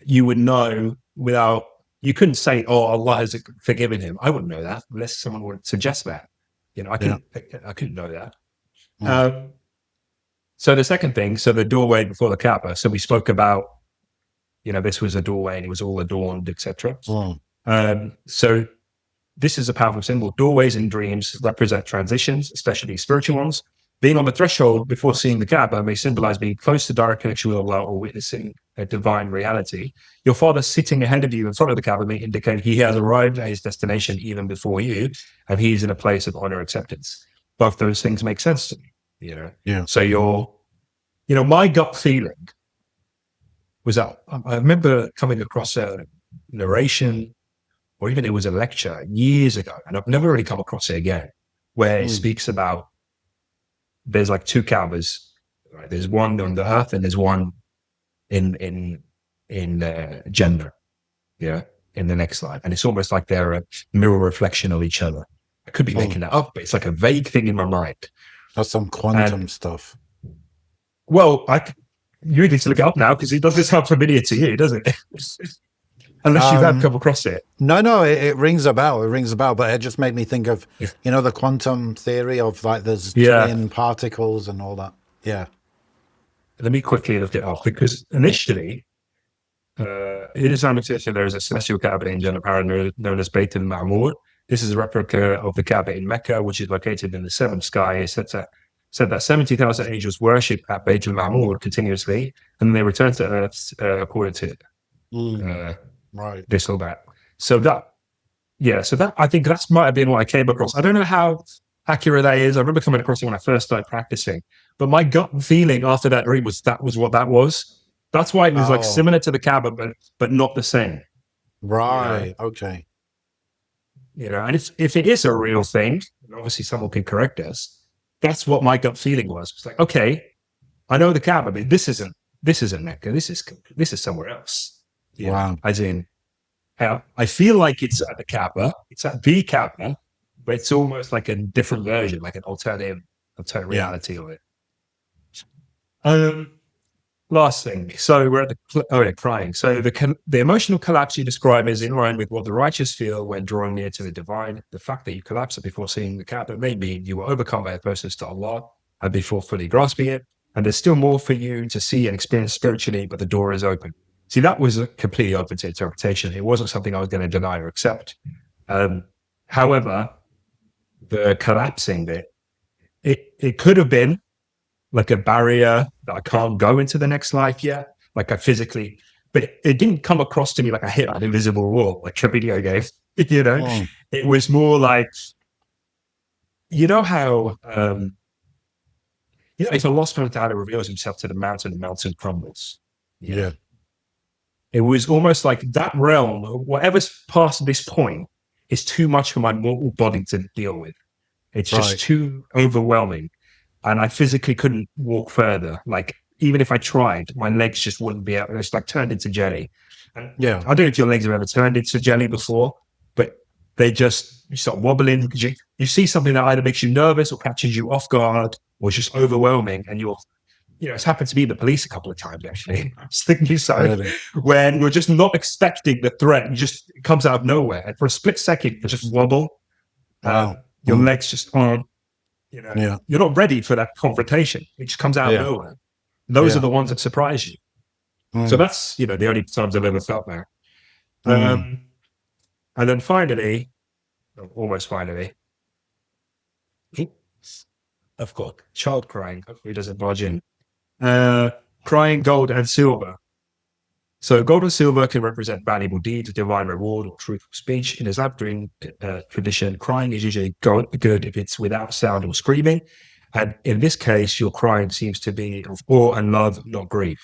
you would know without. You couldn't say, "Oh, Allah has forgiven him." I wouldn't know that unless someone would suggest that. You know, I couldn't know that. So the second thing, so the doorway before the Kaaba. So we spoke about, you know, this was a doorway and it was all adorned, etc. So this is a powerful symbol. Doorways in dreams represent transitions, especially spiritual ones. Being on the threshold before seeing the Kaaba may symbolize being close to direct connection with Allah or witnessing a divine reality. Your father sitting ahead of you in front of the Kaaba may indicate he has arrived at his destination even before you, and he's in a place of honor acceptance. Both those things make sense to me, you know? Yeah. So my gut feeling was that I remember coming across a narration, or even it was a lecture years ago, and I've never really come across it again, where it speaks about there's like two Kaabas, right? There's one on the earth and there's one in Jannah, in the next life. And it's almost like they're a mirror reflection of each other. I could be making that up, but it's like a vague thing in my mind. That's some quantum stuff. Well, you need to look it up now, because it doesn't sound familiar to you, does it? Unless you have come across it. No, it rings a bell. It rings a bell, but it just made me think of, you know, the quantum theory of like there's twin particles and all that. Yeah. Let me quickly look it up, because initially, in Islamic tradition, there is a celestial Kaaba in Jannah known as Bayt al-Ma'mur. This is a replica of the Kaaba in Mecca, which is located in the seventh sky. It's said that 70,000 angels worship at Bayt al-Ma'mur continuously, and they return to Earth according to right, this or that. So that I think that might have been what I came across. I don't know how accurate that is. I remember coming across it when I first started practicing, but my gut feeling after that dream was that was what that was. That's why it was like similar to the Kaaba, but not the same. Right. You know? Okay. You know, and if it is a real thing, and obviously someone can correct us, that's what my gut feeling was. It's like, okay, I know the Kaaba, but this isn't Mecca. This is somewhere else. Wow. As in, I feel like it's at the Kaaba. It's at the Kaaba, but it's almost like a different version, like an alternative reality of it. Last thing. So we're at crying. So the emotional collapse you describe is in line with what the righteous feel when drawing near to the divine. The fact that you collapsed before seeing the Kaaba may mean you were overcome by a closeness to Allah and before fully grasping it. And there's still more for you to see and experience spiritually, but the door is open. See, that was completely open to interpretation. It wasn't something I was going to deny or accept. However, the collapsing bit, it could have been like a barrier that I can't go into the next life yet. Like I physically, but it didn't come across to me like I hit an invisible wall, like a video game. You know, Mm. it was more like, you know how, if a lost mentality reveals himself to the mountain crumbles. Yeah. It was almost like that realm, whatever's past this point, is too much for my mortal body to deal with. It's just Right. too overwhelming. And I physically couldn't walk further. Like, even if I tried, my legs just wouldn't be able. It's like turned into jelly. And Yeah. I don't know if your legs have ever turned into jelly before, but you start wobbling because you see something that either makes you nervous or catches you off guard or is just overwhelming. And it's happened to me in the police a couple of times, actually. It's thinking so. Really? When you're just not expecting the threat, it comes out of nowhere. And for a split second, you just wobble. Wow. Your legs just aren't, Yeah. you're not ready for that confrontation. It just comes out of nowhere. Those Yeah. are the ones that surprise you. Mm. So that's, the only times I've ever felt that. And then finally, almost finally, I've got child crying. Hopefully it doesn't barge in. Crying gold and silver. So gold and silver can represent valuable deeds, divine reward, or truthful speech. In Islamic tradition, crying is usually good if it's without sound or screaming. And in this case, your crying seems to be of awe and love, not grief.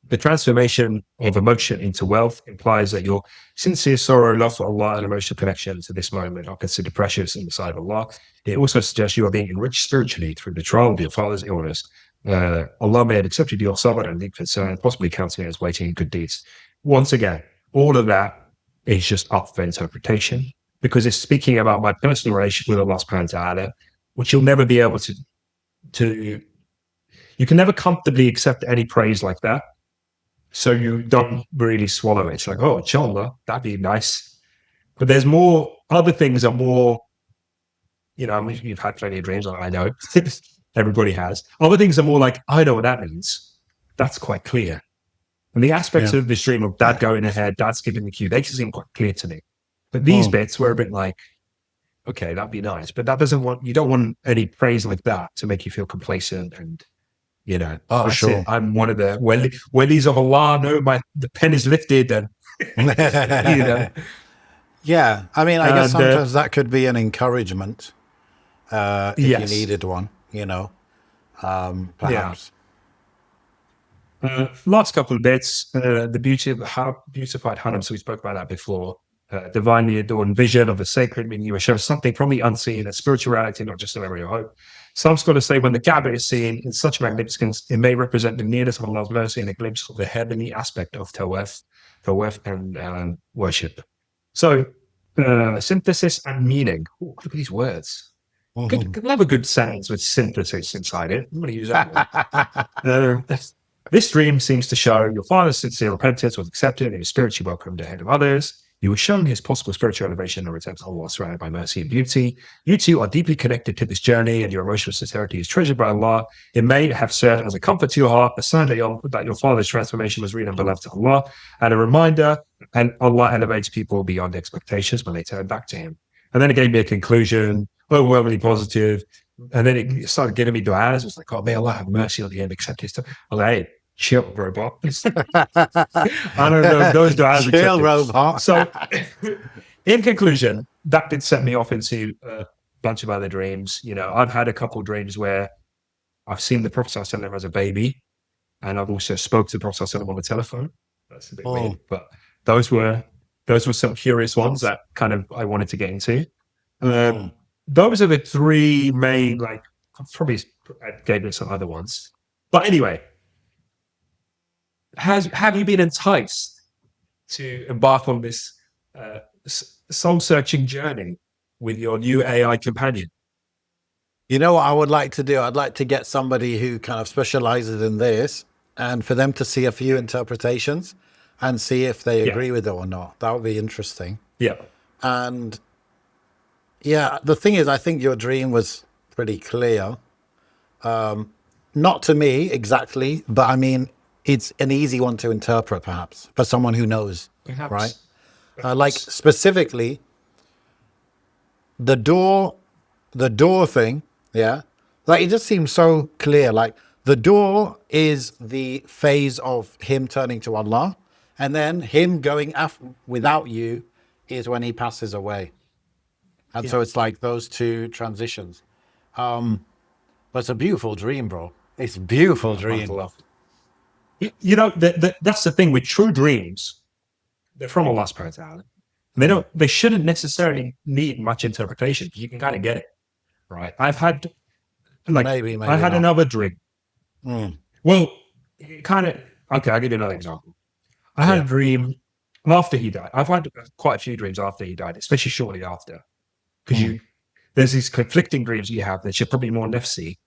The transformation of emotion into wealth implies that your sincere sorrow, love for Allah, and emotional connection to this moment are considered precious in the sight of Allah. It also suggests you are being enriched spiritually through the trial of your father's illness. Allah may have accepted your sabr and deep concern, possibly counting it as waiting in good deeds. Once again, all of that is just up for interpretation because it's speaking about my personal relationship with Allah subhanahu wa ta'ala, which you'll never be able to. You can never comfortably accept any praise like that. So you don't really swallow it. It's like, oh, inshallah, that'd be nice. But there's more, other things are more, you've had plenty of dreams, I know. Everybody has. Other things are more like, I know what that means. That's quite clear. And the aspects of this dream of dad going ahead, dad skipping the queue, they just seem quite clear to me. But these bits were a bit like, okay, that'd be nice. But you don't want any praise like that to make you feel complacent and, sure. I'm one of the wellies of Allah. No, the pen is lifted, and Yeah, I mean, I guess sometimes that could be an encouragement if you needed one. Perhaps. Last couple of bits. The beautified Haram. So we spoke about that before. Divinely adorned vision of a sacred, meaning you are shown something from the unseen, a spirituality, not just a memory of hope. Some scholars say when the Kaaba is seen in such magnificence, it may represent the nearness of Allah's mercy and a glimpse of the heavenly aspect of tawaf and worship. So, synthesis and meaning. Ooh, look at these words. Could have a good sentence with synthesis inside it. I'm going to use that one. This dream seems to show your father's sincere repentance was accepted and he was spiritually welcomed ahead of others. You were shown his possible spiritual elevation and return to Allah surrounded by mercy and beauty. You two are deeply connected to this journey and your emotional sincerity is treasured by Allah. It may have served as a comfort to your heart, a sign that your father's transformation was real and beloved to Allah, and a reminder, and Allah elevates people beyond expectations when they turn back to Him. And then it gave me a conclusion, overwhelmingly positive, and then it started giving me du'as. It was like, oh, may Allah have mercy on the end, accept his stuff. I was like, hey, chill, robot. I don't know, those du'as. Chill, robot. So, in conclusion, that did set me off into a bunch of other dreams. I've had a couple of dreams where I've seen the Prophet ﷺ as a baby, and I've also spoke to the Prophet ﷺ on the telephone. That's a bit weird, but those were some curious ones that kind of I wanted to get into. Those are the three main, I probably gave it some other ones. But anyway, have you been enticed to embark on this soul-searching journey with your new AI companion? You know what I would like to do? I'd like to get somebody who kind of specializes in this and for them to see a few interpretations and see if they agree with it or not. That would be interesting. Yeah. And the thing is, I think your dream was pretty clear. Not to me exactly, but I mean, it's an easy one to interpret perhaps for someone who knows, right? Like specifically, the door thing, yeah, like it just seems so clear. Like the door is the phase of him turning to Allah, and then him going without you is when he passes away. And Yeah. so it's like those two transitions. But it's a beautiful dream, bro. It's a beautiful dream. You know, that's the thing with true dreams. They're from Allah subhanahu wa ta'ala. They shouldn't necessarily need much interpretation. You can kind of get it, right? I've had, like, Maybe I had not. another dream. Mm. Well, kind of, okay, I'll give you another example. I had a dream after he died. I've had quite a few dreams after he died, especially shortly after. Because there's these conflicting dreams you have that you're probably more nafsi,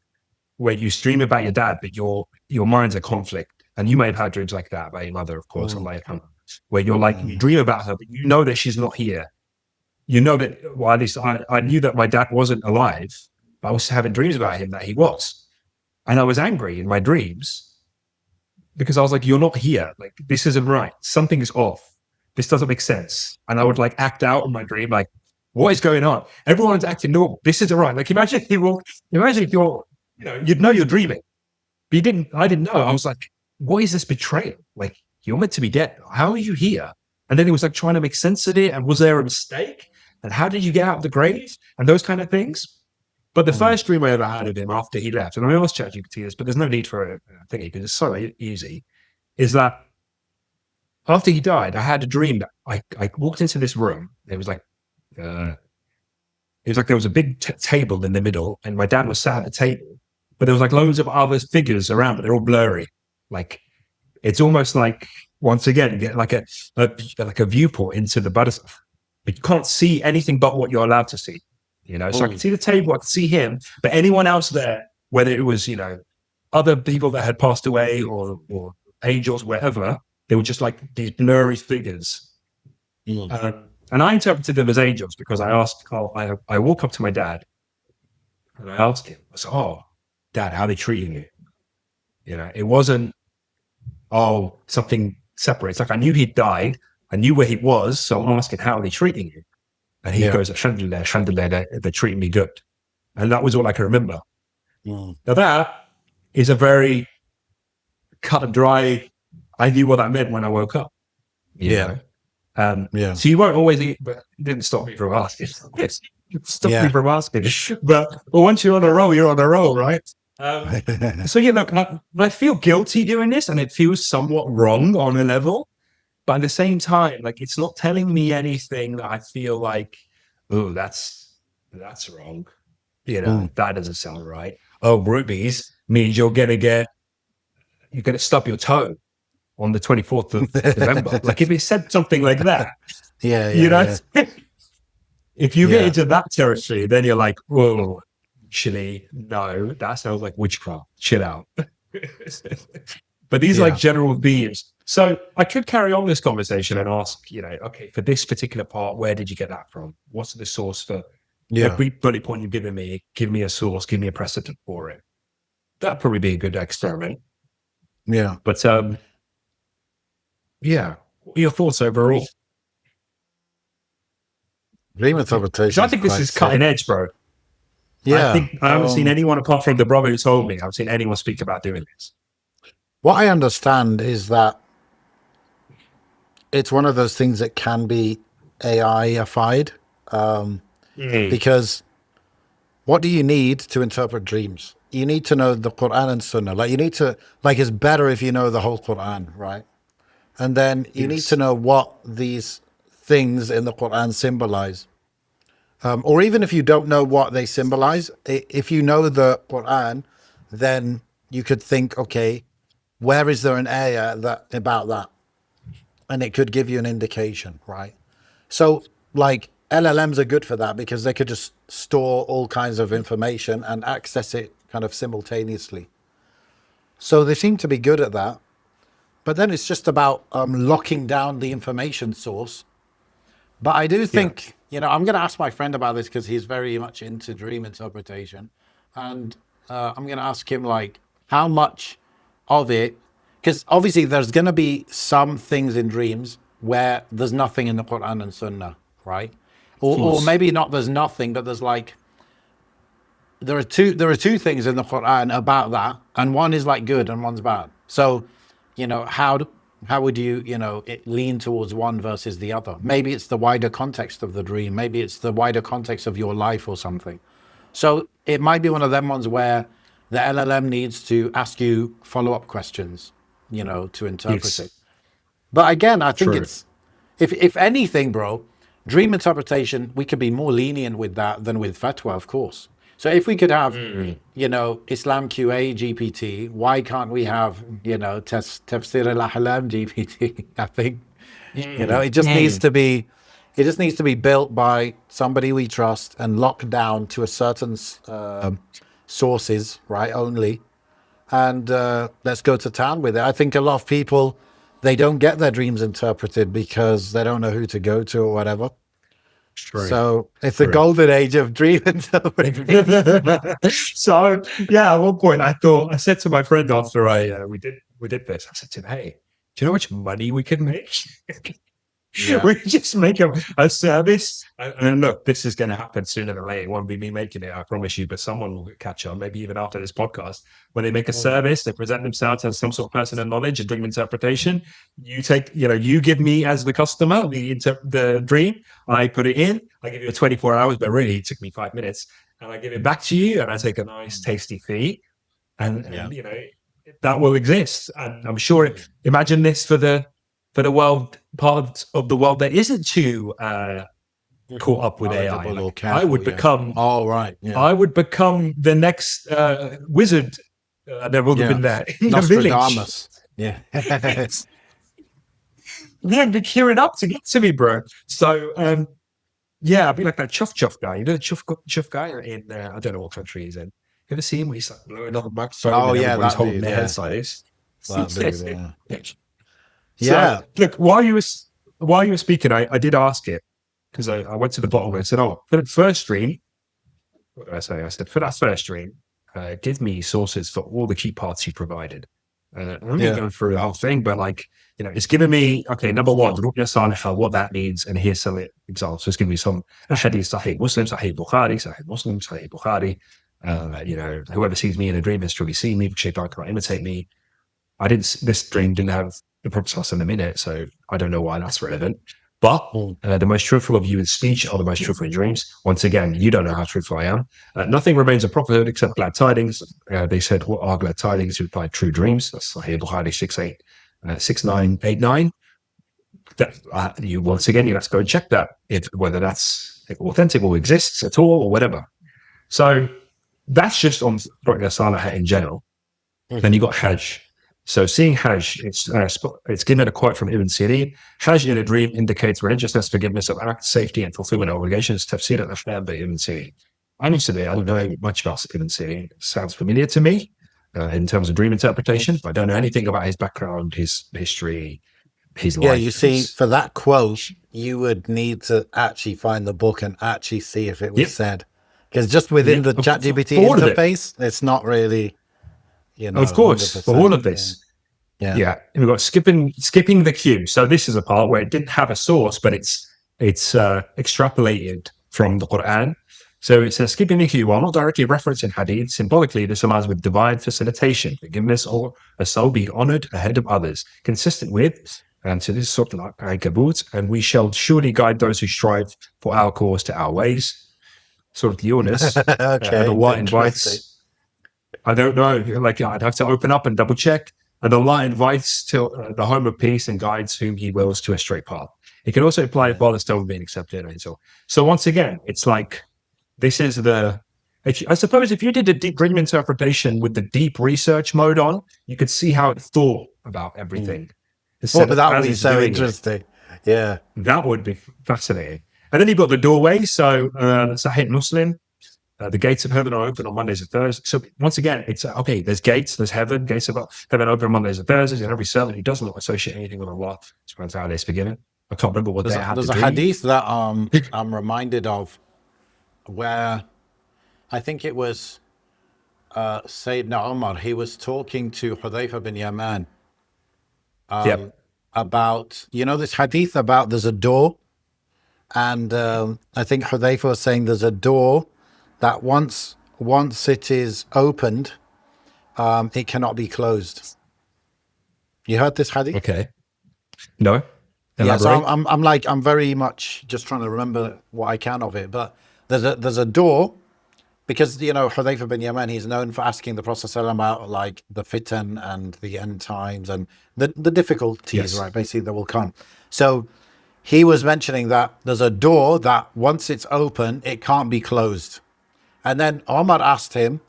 where you dream about your dad, but your mind's a conflict. And you may have had dreams like that about your mother, of course, Allah yarhamha, where you're like, you dream about her, but you know that she's not here. You know that, well, at least I knew that my dad wasn't alive, but I was having dreams about him that he was. And I was angry in my dreams because I was like, you're not here. Like, this isn't right. Something is off. This doesn't make sense. And I would like act out in my dream, like, what is going on? Everyone's acting normal. This isn't right. Like, imagine if you're, you'd know you're dreaming. But I didn't know. I was like, what is this betrayal? Like, you're meant to be dead. How are you here? And then it was like trying to make sense of it. And was there a mistake? And how did you get out of the grave? And those kind of things. But the first dream I ever had of him after he left, and I asked ChatGPT this, but there's no need for it, I think, because it's so easy, is that after he died, I had a dream that I walked into this room. It was like there was a big table in the middle, and my dad was sat at the table, but there was like loads of other figures around, but they're all blurry. Like, it's almost like, once again, you get like a viewport into the Buddhism, but you can't see anything but what you're allowed to see. So I could see the table, I could see him, but anyone else there, whether it was, other people that had passed away or angels, wherever, they were just like these blurry figures. And I interpreted them as angels because I walk up to my dad and I asked him, I said, oh, Dad, how are they treating you? It wasn't, oh, something separate. It's like I knew he'd died. I knew where he was. So I'm asking, how are they treating you? And he goes, alhamdulillah, alhamdulillah, they're treating me good. And that was all I can remember. Now that is a very cut and dry, I knew what that meant when I woke up. So you won't always eat, but it didn't stop me from asking. Me from asking. But once you're on a roll, you're on a roll, right? So look, I feel guilty doing this, and it feels somewhat wrong on a level. But at the same time, like, it's not telling me anything that I feel like, oh, that's wrong. That doesn't sound right. Oh, rubies means you're gonna stub your toe on the 24th of November. Like, if it said something like that, if you get into that territory, then you're like, whoa, actually, no, that sounds like witchcraft. Chill out. But these are like general themes. So I could carry on this conversation and ask, okay, for this particular part, where did you get that from? What's the source for every bullet point you've given me? Give me a source, give me a precedent for it. That'd probably be a good experiment. Yeah. But what are your thoughts overall? Dream interpretation. I think this is cutting edge, bro. Yeah. I haven't seen anyone apart from the brother who told me. I haven't seen anyone speak about doing this. What I understand is that it's one of those things that can be AI-ified, because what do you need to interpret dreams? You need to know the Quran and Sunnah. Like, you need to, like, it's better if you know the whole Quran, right? And then you need to know what these things in the Quran symbolize. Or even if you don't know what they symbolize, if you know the Quran, then you could think, okay, where is there an ayah about that? And it could give you an indication, right? So, like, LLMs are good for that because they could just store all kinds of information and access it kind of simultaneously. So they seem to be good at that. But then it's just about locking down the information source. But I do think, I'm going to ask my friend about this because he's very much into dream interpretation. And I'm going to ask him, like, how much of it, because obviously there's going to be some things in dreams where there's nothing in the Quran and Sunnah, right? or course. maybe not. There's nothing, but there's like there are two things in the Quran about that, and one is like good and one's bad. So, how would you lean towards one versus the other? Maybe it's the wider context of the dream. Maybe it's the wider context of your life or something. So it might be one of them ones where the LLM needs to ask you follow-up questions, to interpret it. Yes, But again, I think true. it's if anything, bro, dream interpretation, we could be more lenient with that than with fatwa, of course. So if we could have, IslamQA GPT, why can't we have, Tafsir al-Ahlam GPT? I think, it just needs to be, built by somebody we trust and locked down to a certain sources, right? Only, and let's go to town with it. I think a lot of people, they don't get their dreams interpreted because they don't know who to go to or whatever. True. So it's the True. golden age of dream interpretation. So yeah, at one point I said to my friend after we did this, I said to him, "Hey, do you know how much money we could make? Yeah. We could just make a service." And look, this is going to happen sooner than later. It won't be me making it, I promise you, but someone will catch on, maybe even after this podcast. When they make a service, they present themselves as some sort of person of knowledge and dream interpretation. You give me as the customer the dream, I put it in, I give you 24 hours, but really it took me 5 minutes, and I give it back to you, and I take a nice tasty fee, and that will exist. And I'm sure, imagine this for the world, part of the world that isn't too caught up with AI. Knowledgeable or Like, careful, I would become Oh, right. Yeah. I would become the next wizard that would have been there in the village. Nostradamus. Yeah. Yeah, they're queuing up to get to me, bro. So I'd be like that chuff guy. You know the chuff guy in I don't know what country he's in. You ever see him where he's like blowing on the microphone and everybody's that holding dude, their yeah. heads like this? That dude, yeah. So, look, while you were speaking, I did ask it, because I went to the bottom and I said, "Oh, for the first stream, what did I say? I said, for that first stream, give me sources for all the key parts you provided." I'm not going through the whole thing, but it's giving me, okay, number one, Ruqya Salihah, what that means, and here's some examples. So it's giving me some hadith, Sahih Muslim, Sahih Bukhari, Sahih Muslim, Sahih Bukhari. Whoever sees me in a dream has truly seen me, shaitan cannot imitate me. This dream didn't have the Prophet in it, so I don't know why that's relevant. But the most truthful of you in speech are the most truthful in dreams. Once again, you don't know how truthful I am. Nothing remains a prophethood except glad tidings. They said, what are glad tidings? You replied, true dreams. That's Sahih Bukhari 6989. You once again, you have to go and check that, whether that's authentic or exists at all or whatever. So that's just on Ruqya Salihah in general. Then you got Hajj. So seeing Hajj, it's given a quote from Ibn Sirin. Hajj in a dream indicates religiousness, forgiveness of acts, safety, and fulfillment of obligations. Tafsir al-Ahlam by Ibn Sirin. Honestly, I don't know much about Ibn Sirin. It sounds familiar to me in terms of dream interpretation, but I don't know anything about his background, his history, his life. Yeah, you see, for that quote, you would need to actually find the book and actually see if it was said. Because just within the ChatGPT interface, it's not really... of course, 100%. for all of this. Yeah. We've got skipping the queue. So this is a part where it didn't have a source, but it's extrapolated from the Quran. So it says, skipping the queue, while not directly referencing hadith, symbolically this aligns with divine facilitation, forgiveness, or a soul being honored ahead of others, consistent with, and so this is sort of like Ankabut, and we shall surely guide those who strive for our cause to our ways. Sort of the illness. Okay. And Allah invites... I don't know. I'd have to open up and double check. And Allah invites to the home of peace and guides whom He wills to a straight path. It can also apply while it's still being accepted. And so once again, it's like this is I suppose if you did a deep dream interpretation with the deep research mode on, you could see how it thought about everything. That would be so interesting. Yeah, that would be fascinating. And then you've got the doorway. So Sahih Muslim. The gates of heaven are open on Mondays and Thursdays. So once again, it's okay. There's gates. There's heaven. Gates of heaven open on Mondays and Thursdays. And every servant who doesn't associate anything with Allah, it's how they're forgiven. I can't remember what they had to do. There's a hadith that I'm reminded of, where I think it was Sayyidina Umar. He was talking to Hudayfa bin Yaman about this hadith about there's a door, and I think Hudayfa was saying there's a door that once it is opened, it cannot be closed. You heard this hadith? Okay. No. Yeah, so Elaborate. I'm very much just trying to remember what I can of it. But there's a door, because Hudayfa bin Yaman, he's known for asking the Prophet ﷺ about like the fitan and the end times and the difficulties, Yes. right? Basically, that will come. So he was mentioning that there's a door that once it's open, it can't be closed. And then Omar asked him,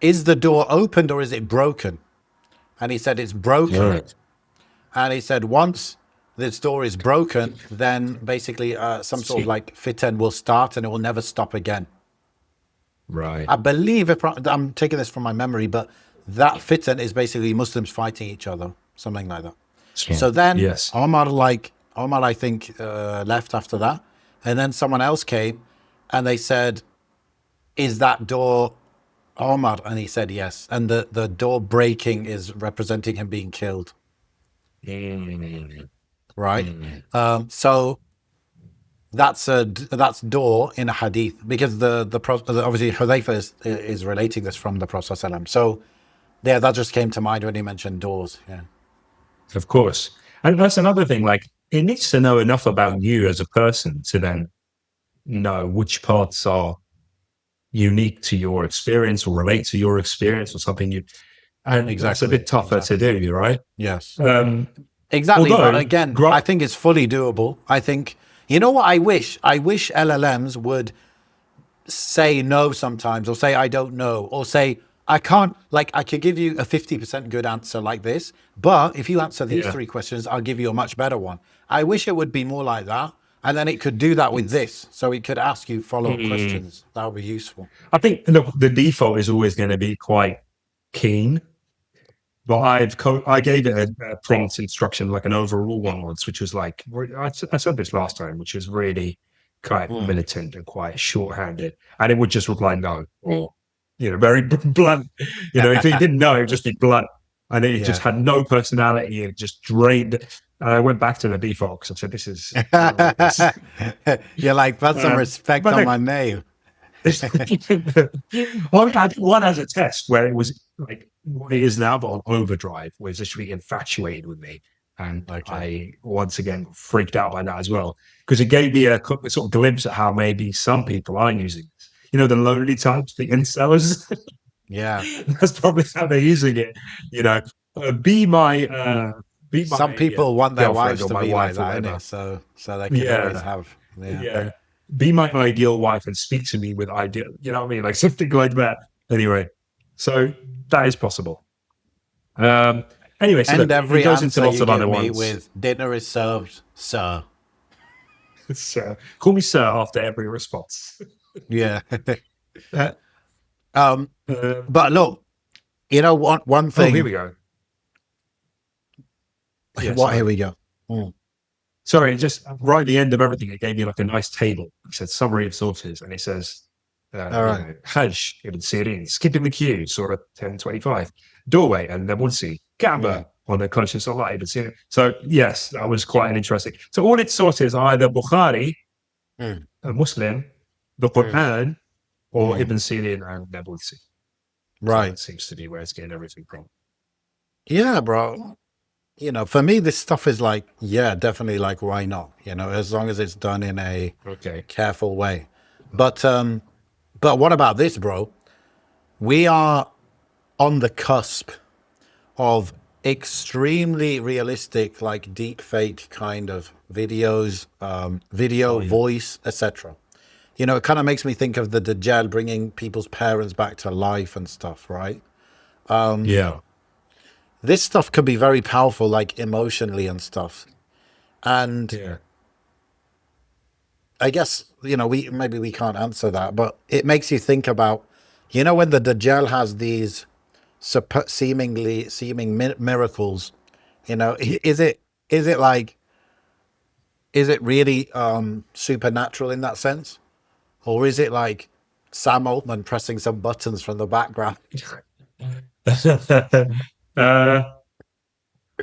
"Is the door opened or is it broken?" And he said it's broken. Right. And he said once this door is broken, then basically some sort of like fitan will start and it will never stop again. Right. I believe, if I'm taking this from my memory, but that fitan is basically Muslims fighting each other, something like that. So then Yes. Omar, I think, left after that. And then someone else came and they said, "Is that door Omar?" And he said yes. And the door breaking is representing him being killed. Right. So that's door in a hadith, because obviously Hudayfa is relating this from the Prophet ﷺ. So yeah, that just came to mind when he mentioned doors. Yeah. Of course. And that's another thing. Like, it needs to know enough about you as a person to then know which parts are unique to your experience or relate to your experience or something you. And that's a bit tougher to do, right? Yes. Um, Exactly. although, But again, I think it's fully doable. I think, you know what I wish? I wish LLMs would say no sometimes, or say I don't know, or say I can't, like I could give you a 50% good answer like this, but if you answer these Yeah. 3 questions, I'll give you a much better one. I wish it would be more like that. And then it could do that with this. So it could ask you follow-up questions. That would be useful. I think the default is always going to be quite keen. But I gave it a prompt instruction, like an overall one once, which was like, I said this last time, which was really quite militant and quite shorthanded. And it would just reply no, or, very blunt. If he didn't know, it would just be blunt. And it just had no personality. It just drained. And I went back to the default because I said, this is. You're like, put some respect on my name. Well, I had one as a test where it was like what it is now, but on overdrive, where it's literally infatuated with me. And I, once again, freaked out by that as well, because it gave me a sort of glimpse at how maybe some people are using this. The lonely types, the incels. Yeah. That's probably how they're using it. Be my. Some people want their girlfriend wives or to my be wife like or that, whatever. innit? So they can always have. Yeah. Be my ideal wife and speak to me with ideal, you know what I mean? Like something like that. Anyway, so that is possible. Anyway, so And every it goes answer into lots you of give other me ones. with dinner is served, sir. Sir. Call me sir after every response. Yeah. Uh, But look, one thing. oh, here we go. Yeah, Here we go. Sorry, just right at the end of everything, it gave me like a nice table. It said summary of sources, and it says, All right. Hajj, Ibn Sirin, skipping the queue, Surah 1025, doorway, and then we'll see Kaaba on the conscience of Allah, Ibn Sirin. So, yes, that was quite an interesting. So, all its sources are either Bukhari, a Muslim, the Quran, or Ibn Sirin and Nabulsi. Right. So that seems to be where it's getting everything from. Yeah, bro. For me, this stuff is like, yeah, definitely like, why not? As long as it's done in a careful way. But what about this, bro? We are on the cusp of extremely realistic, like deep fake kind of videos, voice, etc. It kind of makes me think of the Dajjal bringing people's parents back to life and stuff, right? This stuff could be very powerful, like emotionally and stuff. And I guess, we can't answer that, but it makes you think about, when the Dajjal has these seeming miracles, is it really supernatural in that sense? Or is it like Sam Altman pressing some buttons from the background?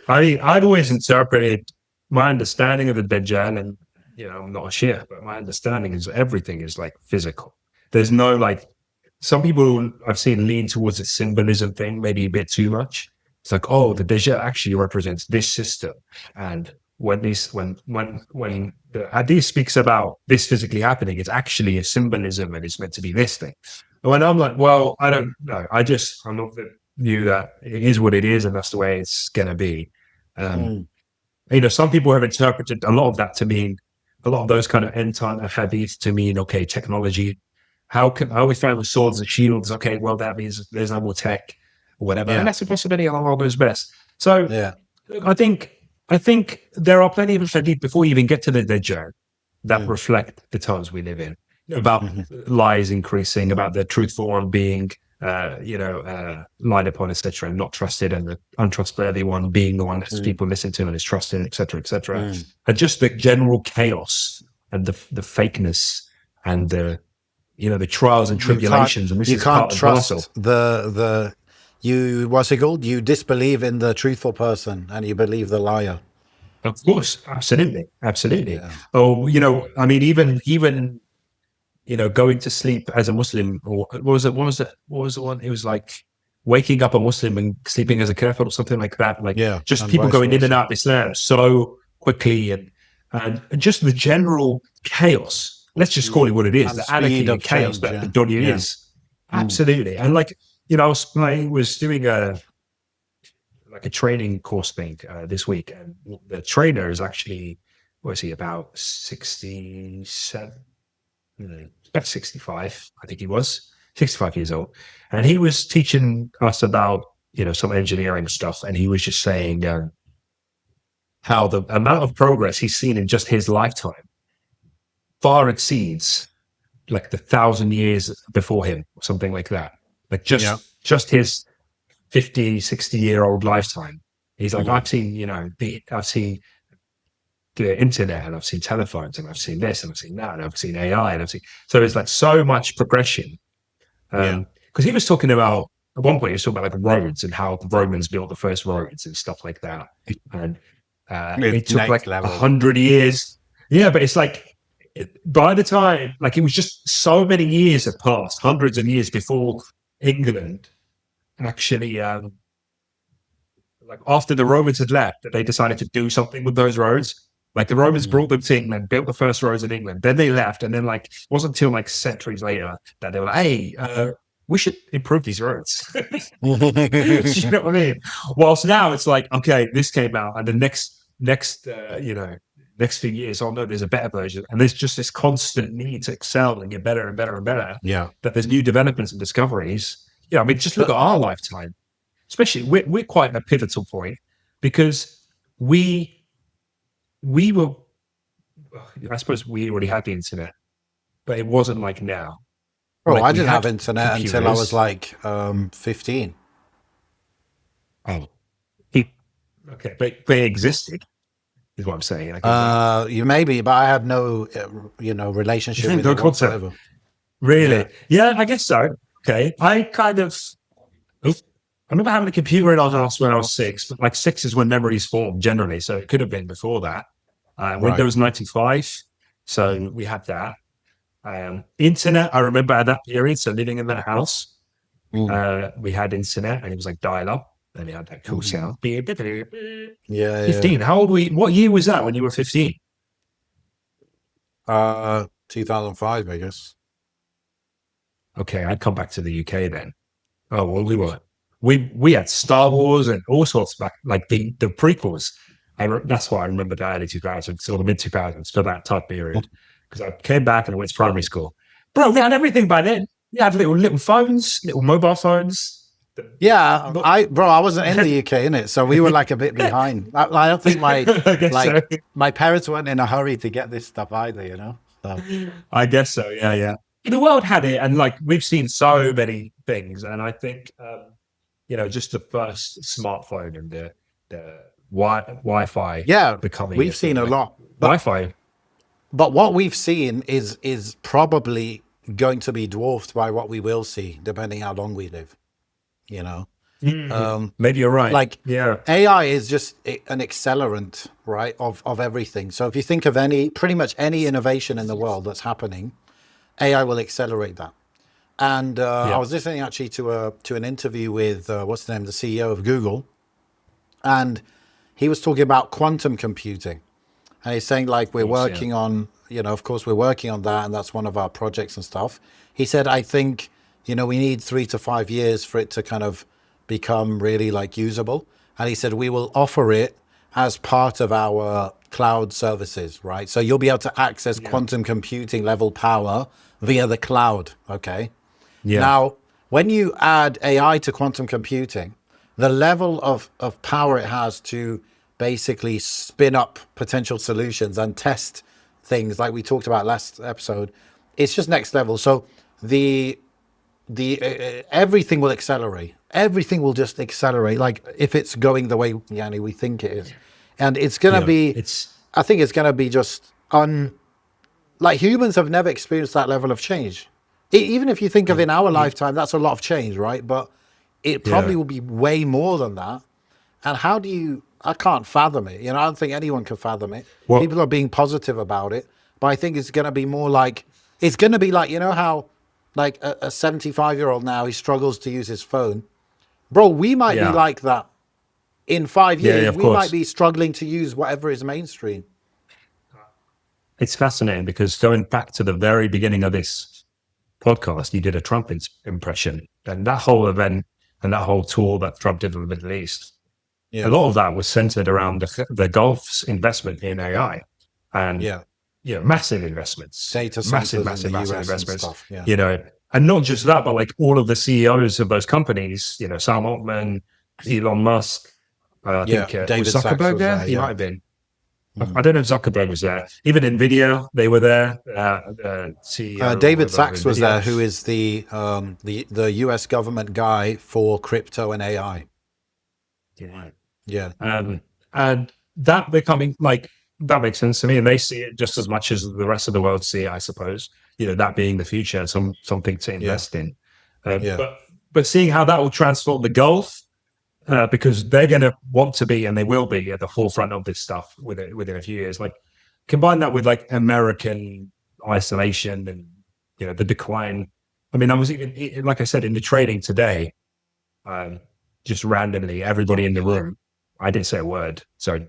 I've always interpreted my understanding of the Dajjal, and I'm not a Shia, but my understanding is everything is like physical. There's no like, some people I've seen lean towards a symbolism thing, maybe a bit too much. It's like, oh, the desert actually represents this system. And when the hadith speaks about this physically happening, it's actually a symbolism and it's meant to be this thing. And when I'm like, well, I don't know. I'm of the view that it is what it is and that's the way it's going to be. Some people have interpreted a lot of that to mean, a lot of those kind of end time hadith to mean, okay, technology. How we found with swords and shields? Okay, well, that means there's no more tech or whatever. Yeah. And that's a possibility. Allah knows best. So Yeah. I think there are plenty of hadith before you even get to the Dajjal that reflect the times we live in, about lies increasing, about the truthful one being, lied upon, etc., and not trusted, and the untrustworthy one being the one that people listen to and is trusted, etc., etc. And just the general chaos and the fakeness and the trials and tribulations, and this is can't part and parcel. trust what's it called? You disbelieve in the truthful person and you believe the liar. Of course, absolutely. Yeah. Oh, I mean, even going to sleep as a Muslim, or what was the one? It was like waking up a Muslim and sleeping as a kafir or something like that. Like, just and people vice going in versa. and out of Islam so quickly, and just the general chaos. Let's just call it what it is: And the speed anarchy of and chaos change, that the dunya yeah. is. Absolutely, and I was doing a training course thing this week, and the trainer is actually, what is he, about 67? About 65, I think he was 65 years old, and he was teaching us about some engineering stuff, and he was just saying how the amount of progress he's seen in just his lifetime far exceeds like the 1,000 years before him, or something like that. Like just his 50, 60-year-old lifetime. He's like, I've seen, I've seen the internet, and I've seen telephones, and I've seen this, and I've seen that, and I've seen AI, and so it's like so much progression. Because he was talking about, at one point, he was talking about like roads and how the Romans built the first roads and stuff like that. And it took next like level. 100 years. Yeah, but it's like, by the time, like, it was just so many years had passed, hundreds of years before England actually, like after the Romans had left, that they decided to do something with those roads. Like the Romans brought them to England, built the first roads in England, then they left, and then like it wasn't until like centuries later that they were like, "Hey, we should improve these roads." You know what I mean? Whilst now it's like, okay, this came out, and the next few years, oh no, there's a better version, and there's just this constant need to excel and get better and better and better. Yeah. That there's new developments and discoveries. I mean, just look at our lifetime. Especially, we're quite at a pivotal point because we were, I suppose we already had the internet, but it wasn't like now. Bro, Like, I we didn't had have internet until I was computers. like 15. Oh, okay, but they existed, is what I'm saying. You maybe, but I had no, relationship with No it concept. whatsoever. Really? Yeah, I guess so. Okay, I remember having a computer in our house when I was 6, but like 6 is when memories form generally, so it could have been before that. Windows 95, so we had that. Internet, I remember at that period, so living in that house, we had internet, and it was like dial-up, and it had that cool sound. Yeah. 15, how old were you? What year was that when you were 15? 2005, I guess. Okay, I'd come back to the UK then. Oh, well, we had Star Wars and all sorts back, like the prequels. That's why I remember the early 2000s or the mid 2000s for that type period, because I came back and I went to primary school. Bro, they had everything by then. You had little phones, little mobile phones. Yeah, I wasn't in the UK, innit? So we were like a bit behind. I don't think my parents weren't in a hurry to get this stuff either, So. I guess so. Yeah. The world had it, and like we've seen so many things, and I think just the first smartphone and the Wi-Fi. Yeah, becoming. We've seen a lot. Wi-Fi. But what we've seen is probably going to be dwarfed by what we will see, depending how long we live. Maybe you're right. Like Yeah. AI is just an accelerant, right, of everything. So if you think of pretty much any innovation in the world that's happening, AI will accelerate that. And I Yeah. was listening actually to an interview with what's the name, the CEO of Google, and he was talking about quantum computing, and he's saying like we're Course, yeah. working on, of course we're working on that, and that's one of our projects and stuff. He said, I think we need 3 to 5 years for it to kind of become really like usable, and he said we will offer it as part of our cloud services, right? So you'll be able to access Yeah. quantum computing level power via the cloud, okay? Yeah. Now, when you add AI to quantum computing, the level of power it has to basically spin up potential solutions and test things like we talked about last episode, it's just next level. So the everything will accelerate. Everything will just accelerate. Like if it's going the way, Yanni, we think it is, and it's gonna Yeah. be. It's I think it's gonna be just like humans have never experienced that level of change. Even if you think of in our lifetime, that's a lot of change, right? But it yeah. probably will be way more than that. And how do you? I can't fathom it. I don't think anyone can fathom it. Well, People are being positive about it, but I think it's going to be more like it's going to be like how like a 75-year-old now he struggles to use his phone, bro. We might be yeah. like that in five Yeah, years. of We might course. be struggling to use whatever is mainstream. It's fascinating because going back to the very beginning of this podcast, you did a Trump impression, and that whole event and that whole tour that Trump did in the Middle East, a Yeah, lot of that was centered around the Gulf's investment in AI, and yeah. massive investments, Data massive, centers in the massive, massive US and investments, stuff. Yeah, and not just that, but like all of the CEOs of those companies, Sam Altman, Elon Musk, I yeah. think was David Sachs Zuckerberg was there? there. He might Yeah. have been. I don't know if Zuckerberg was there. Even Nvidia, they were there. CEO or David whatever of Sachs was Nvidia. there, who is the US government guy for crypto and AI. Yeah. Yeah, And that becoming like that makes sense to me, and they see it just as much as the rest of the world see it, I suppose. That being the future, something to yeah, invest in. Uh, yeah. but seeing how that will transform the Gulf, because they're going to want to be and they will be at the forefront of this stuff within a few years. Like combine that with like American isolation and the decline. I mean, I was even like I said in the trading today, just randomly, everybody in the room. I didn't say a word, so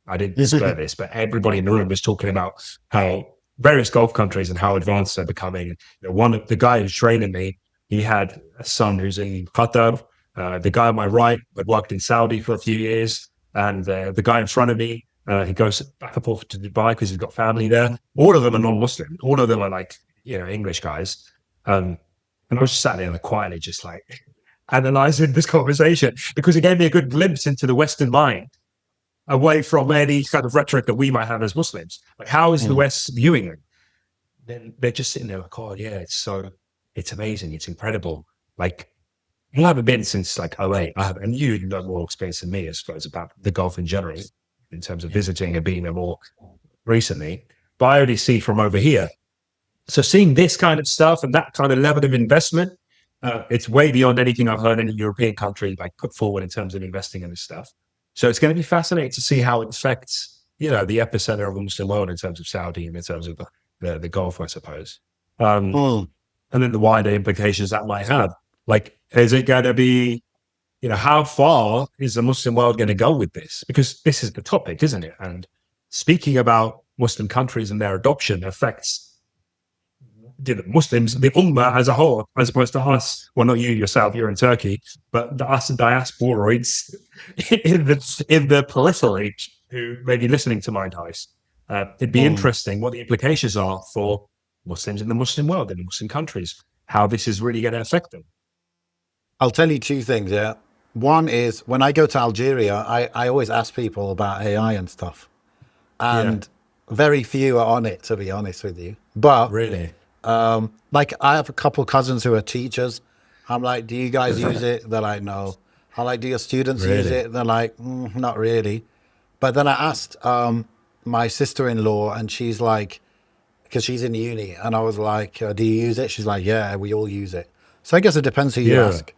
I didn't spur this, but everybody in the room was talking about how various Gulf countries and how advanced they're becoming. One of the guy who's training me, he had a son who's in Qatar. The guy on my right had worked in Saudi for a few years, and the guy in front of me, he goes back and forth to Dubai because he's got family there. All of them are non-Muslim. All of them are like English guys. And I was just sat there quietly, just like analyzing this conversation because it gave me a good glimpse into the Western mind away from any kind of rhetoric that we might have as Muslims. Like, how is the Mm. West viewing it? Then they're just sitting there like, oh, yeah, it's amazing. It's incredible. Like, I haven't been since like '08. And you know more experience than me, I suppose, about the Gulf in general, in terms of visiting and being there more recently. But I only see from over here. So seeing this kind of stuff and that kind of level of investment, it's way beyond anything I've heard any European country like put forward in terms of investing in this stuff. So it's going to be fascinating to see how it affects, the epicenter of the Muslim world in terms of Saudi and in terms of the Gulf, I suppose. Mm. And then the wider implications that might have. Like, is it going to be, how far is the Muslim world going to go with this? Because this is the topic, isn't it? And speaking about Muslim countries and their adoption affects the Muslims, the Ummah as a whole, as opposed to us. Well, not you yourself, you're in Turkey, but us diasporoids in the peripheral who may be listening to Mind Heist. It'd be Mm. interesting what the implications are for Muslims in the Muslim world, in the Muslim countries, how this is really going to affect them. I'll tell you two things. Yeah, one is when I go to Algeria, I always ask people about AI and stuff, Yeah, and very few are on it, to be honest with you. But really. like I have a couple cousins who are teachers. I'm like, do you guys use it? They're like, no. I'm like, do your students use Really? it? They're like, not really. But then I asked my sister-in-law, and she's like, because she's in uni, and I was like, do you use it? She's like, yeah, we all use it. So I guess it depends who you Yeah. ask.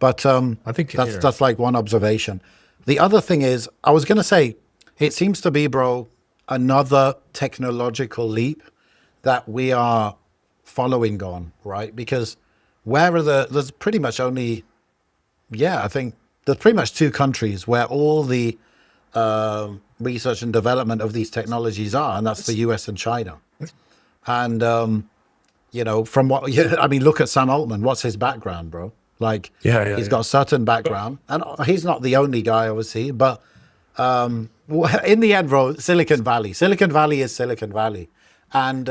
But I think that's like one observation. The other thing is, I was going to say, it seems to be, bro, another technological leap that we are following on, right? Because there's pretty much only, I think there's pretty much two countries where all the research and development of these technologies are, and that's the US and China. And from what I mean, look at Sam Altman. What's his background, bro? Like, he's got a certain background, and he's not the only guy, obviously. But in the end, bro, Silicon Valley is Silicon Valley, and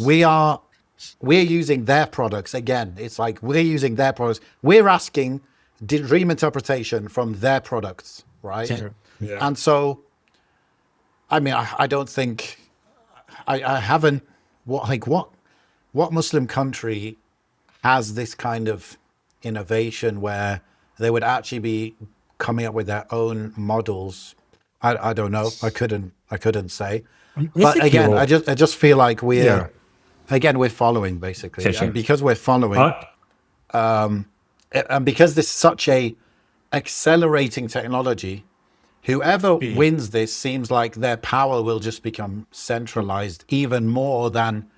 we're using their products again. It's like we're using their products. We're asking dream interpretation from their products, right? Yeah. And so, I mean, I don't think I haven't. What Muslim country has this kind of innovation where they would actually be coming up with their own models? I don't know. I couldn't say. But again, I just feel like we're following basically, and because we're following, and because this is such a accelerating technology, whoever wins this seems like their power will just become centralized even more than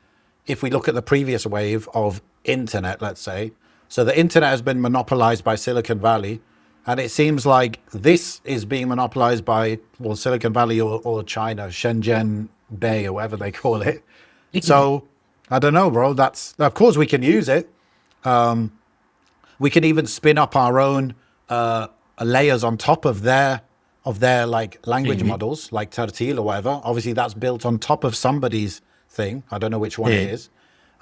if we look at the previous wave of internet, let's say. So the internet has been monopolized by Silicon Valley, and it seems like this is being monopolized by, well, Silicon Valley or China, Shenzhen Bay or whatever they call it. So I don't know, bro. Of course we can use it. We can even spin up our own layers on top of their like language models, like Tertil or whatever. Obviously that's built on top of somebody's thing. I don't know which one it is.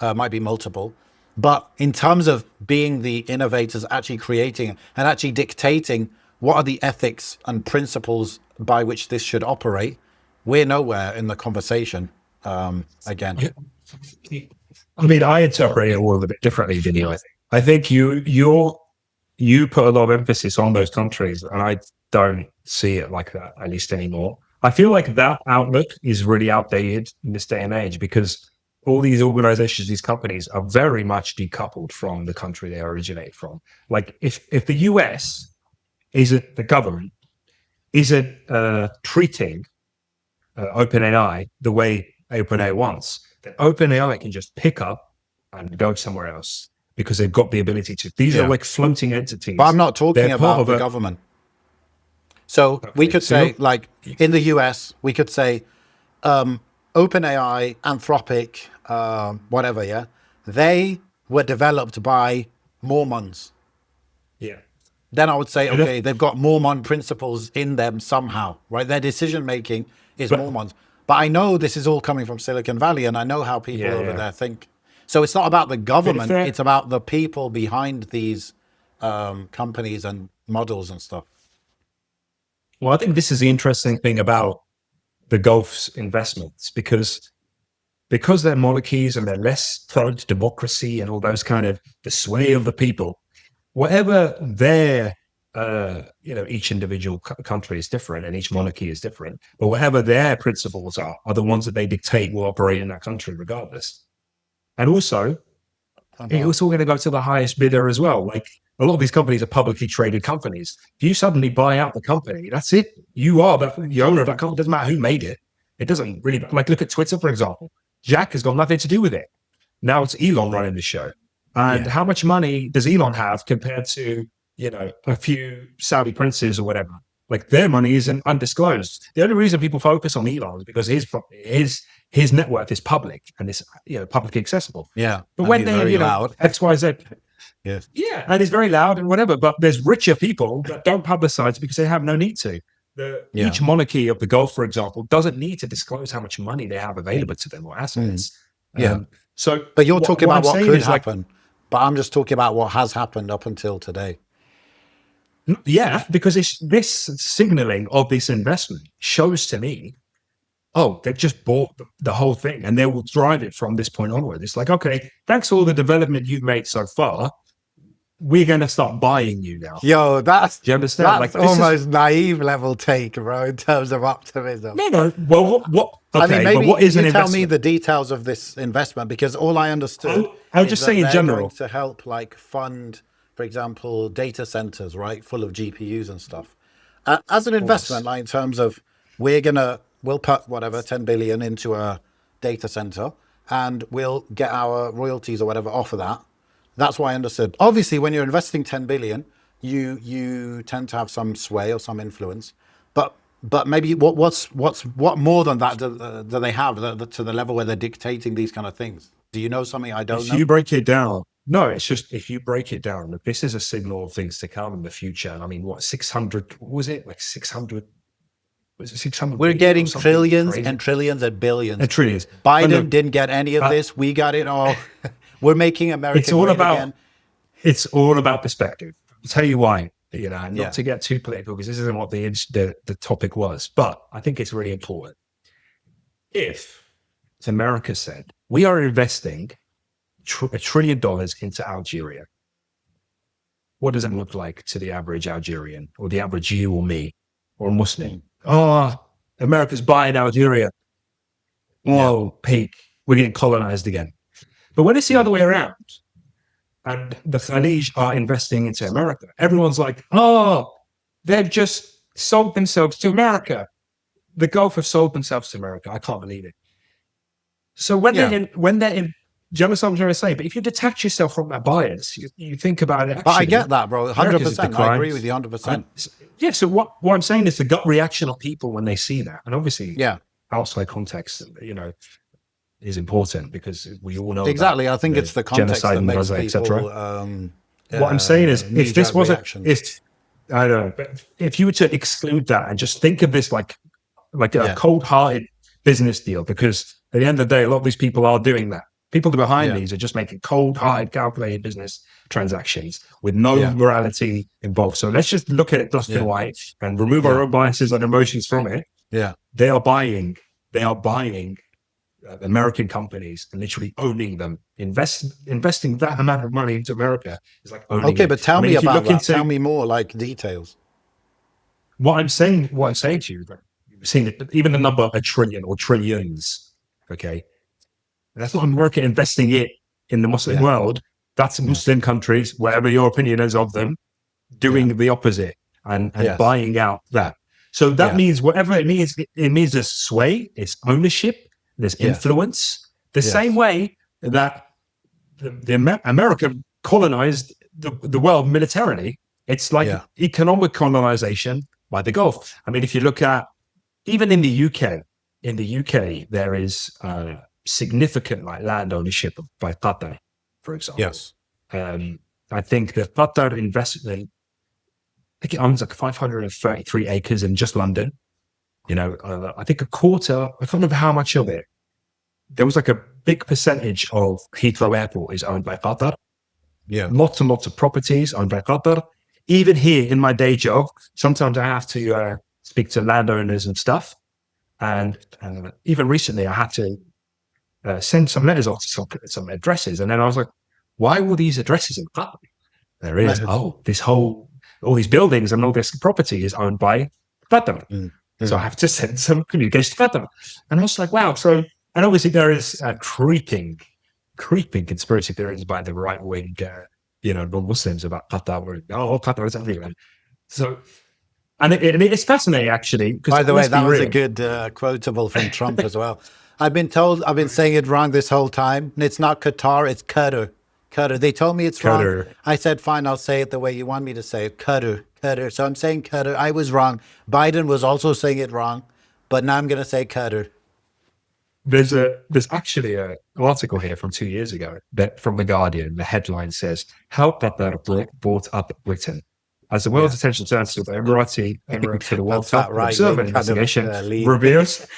Might be multiple. But in terms of being the innovators, actually creating and actually dictating what are the ethics and principles by which this should operate, we're nowhere in the conversation again. I mean, I interpret it all a little bit differently than you. I think you put a lot of emphasis on those countries, and I don't see it like that, at least anymore. I feel like that outlook is really outdated in this day and age because all these organizations, these companies are very much decoupled from the country they originate from. Like if the US isn't the government, isn't treating OpenAI the way OpenAI wants, then OpenAI can just pick up and go somewhere else because they've got the ability to. These are like floating entities. But I'm not talking about the government. So we could say, like in the US, we could say OpenAI, Anthropic, whatever, yeah, they were developed by Mormons. Yeah. Then I would say, okay, they've got Mormon principles in them somehow, right? Their decision making is Mormons. But I know this is all coming from Silicon Valley, and I know how people over there think. So it's not about the government; it's about the people behind these companies and models and stuff. Well, I think this is the interesting thing about the Gulf's investments because they're monarchies and they're less prone to democracy and all those kind of the sway of the people. Whatever their, each individual country is different and each monarchy is different, but whatever their principles are the ones that they dictate will operate in that country regardless. And also, it's all going to go to the highest bidder as well. Like a lot of these companies are publicly traded companies. If you suddenly buy out the company, that's it. You are the owner of that company. It doesn't matter who made it. It doesn't really, like look at Twitter, for example. Jack has got nothing to do with it. Now it's Elon running the show. And how much money does Elon have compared to, a few Saudi princes or whatever? Like their money isn't undisclosed. The only reason people focus on Elon is because his net worth is public and it's publicly accessible. Yeah. But when they loud. XYZ. Yes. Yeah, and it's very loud and whatever, but there's richer people that don't publicize it because they have no need to. Each monarchy of the Gulf, for example, doesn't need to disclose how much money they have available to them or assets. But you're talking about what could happen. But I'm just talking about what has happened up until today. Yeah, because this signaling of this investment shows to me, they've just bought the whole thing and they will drive it from this point onward. It's like, okay, thanks for all the development you've made so far. We're going to start buying you now. Yo, do you understand? That's almost naive level take, bro, in terms of optimism. No. Well, what? Okay, I mean, maybe but what is an you tell investment? me the details of this investment because all I understood. I'll just say in general to help like fund for example, data centers, right, full of GPUs and stuff. As an investment, like in terms of we'll put whatever 10 billion into a data center and we'll get our royalties or whatever off of that. That's why I understood. Obviously, when you're investing 10 billion, you tend to have some sway or some influence. But maybe what more than that do they have to the level where they're dictating these kind of things? Do you know something I don't If know? you break it down, no, it's just if you break it down, look, this is a signal of things to come in the future. I mean, what 600 was it? Like 600? Was it 600? We're getting trillions crazy? and trillions and billions. And trillions. Biden And look, didn't get any of this. We got it all. We're making America it's all great about again. it's all about perspective. I'll tell you why. Not Yeah. to get too political because this isn't what the topic was, but I think it's really important. If, as America said, we are investing $1 trillion into Algeria, what does it look like to the average Algerian or the average you or me or Muslim? Oh, America's buying Algeria. Whoa, peak. We're getting colonized again. But when it's the other way around, and the Khalij are investing into America, everyone's like, oh, they've just sold themselves to America. The Gulf have sold themselves to America. I can't believe it. So when they're in, do you understand what I'm trying to say? But if you detach yourself from that bias, you think about it. Actually, But I get that, bro. 100%. I agree with you 100%. Yeah. So what I'm saying is the gut reaction of people when they see that, and obviously, Yeah. outside context, is important because we all know Exactly. about I think it's the context genocide that in makes Gaza, people. What I'm saying is, if this wasn't, reactions. I don't know, but if you were to exclude that and just think of this like a Yeah. cold-hearted business deal, because at the end of the day, a lot of these people are doing that. People behind Yeah. these are just making cold-hearted, calculated business transactions with no Yeah. morality involved. So let's just look at it black and white and remove our own biases and emotions from it. Yeah. They are buying American companies and literally owning them. Investing that amount of money into America is like owning Okay, it. but tell me if you about look that. Tell me more, like details. What I'm saying to you, you've seen it, even the number $1 trillion or trillions. Okay, that's not America investing it in the Muslim world. That's Muslim countries, whatever your opinion is of them, doing the opposite and buying out that. So that means whatever it means there's sway, it's ownership, there's influence. The same way that America colonized the world militarily. It's like economic colonization by the Gulf. I mean, if you look at even in the UK, there is significant land ownership by Qatar, for example. Yes. I think that Qatar investment, I think it owns like 533 acres in just London. I think a quarter, I can't remember how much of it. There was like a big percentage of Heathrow Airport is owned by Qatar. Yeah. Lots and lots of properties owned by Qatar. Even here in my day job, sometimes I have to speak to landowners and stuff. And even recently, I had to send some letters off to some addresses. And then I was like, why were these addresses in Qatar? There is, all these buildings and all this property is owned by Qatar. So I have to send some communication to Qatar. And I was like, wow. So, and obviously there is creeping conspiracy theories by the right wing, non-Muslims about Qatar. Qatar is everywhere. So, and it's fascinating actually. By the way, that was a good quotable from Trump as well. I've been saying it wrong this whole time. It's not Qatar, it's Qatar. Qatar. They told me it's wrong. I said, fine, I'll say it the way you want me to say it. Qatar. So I'm saying Qatar. I was wrong. Biden was also saying it wrong, but now I'm going to say Qatar. There's actually an article here from 2 years ago from The Guardian. The headline says, "How Qatar brought up Britain." As the world's attention turns to the Emirate for the World Cup, observer investigation reveals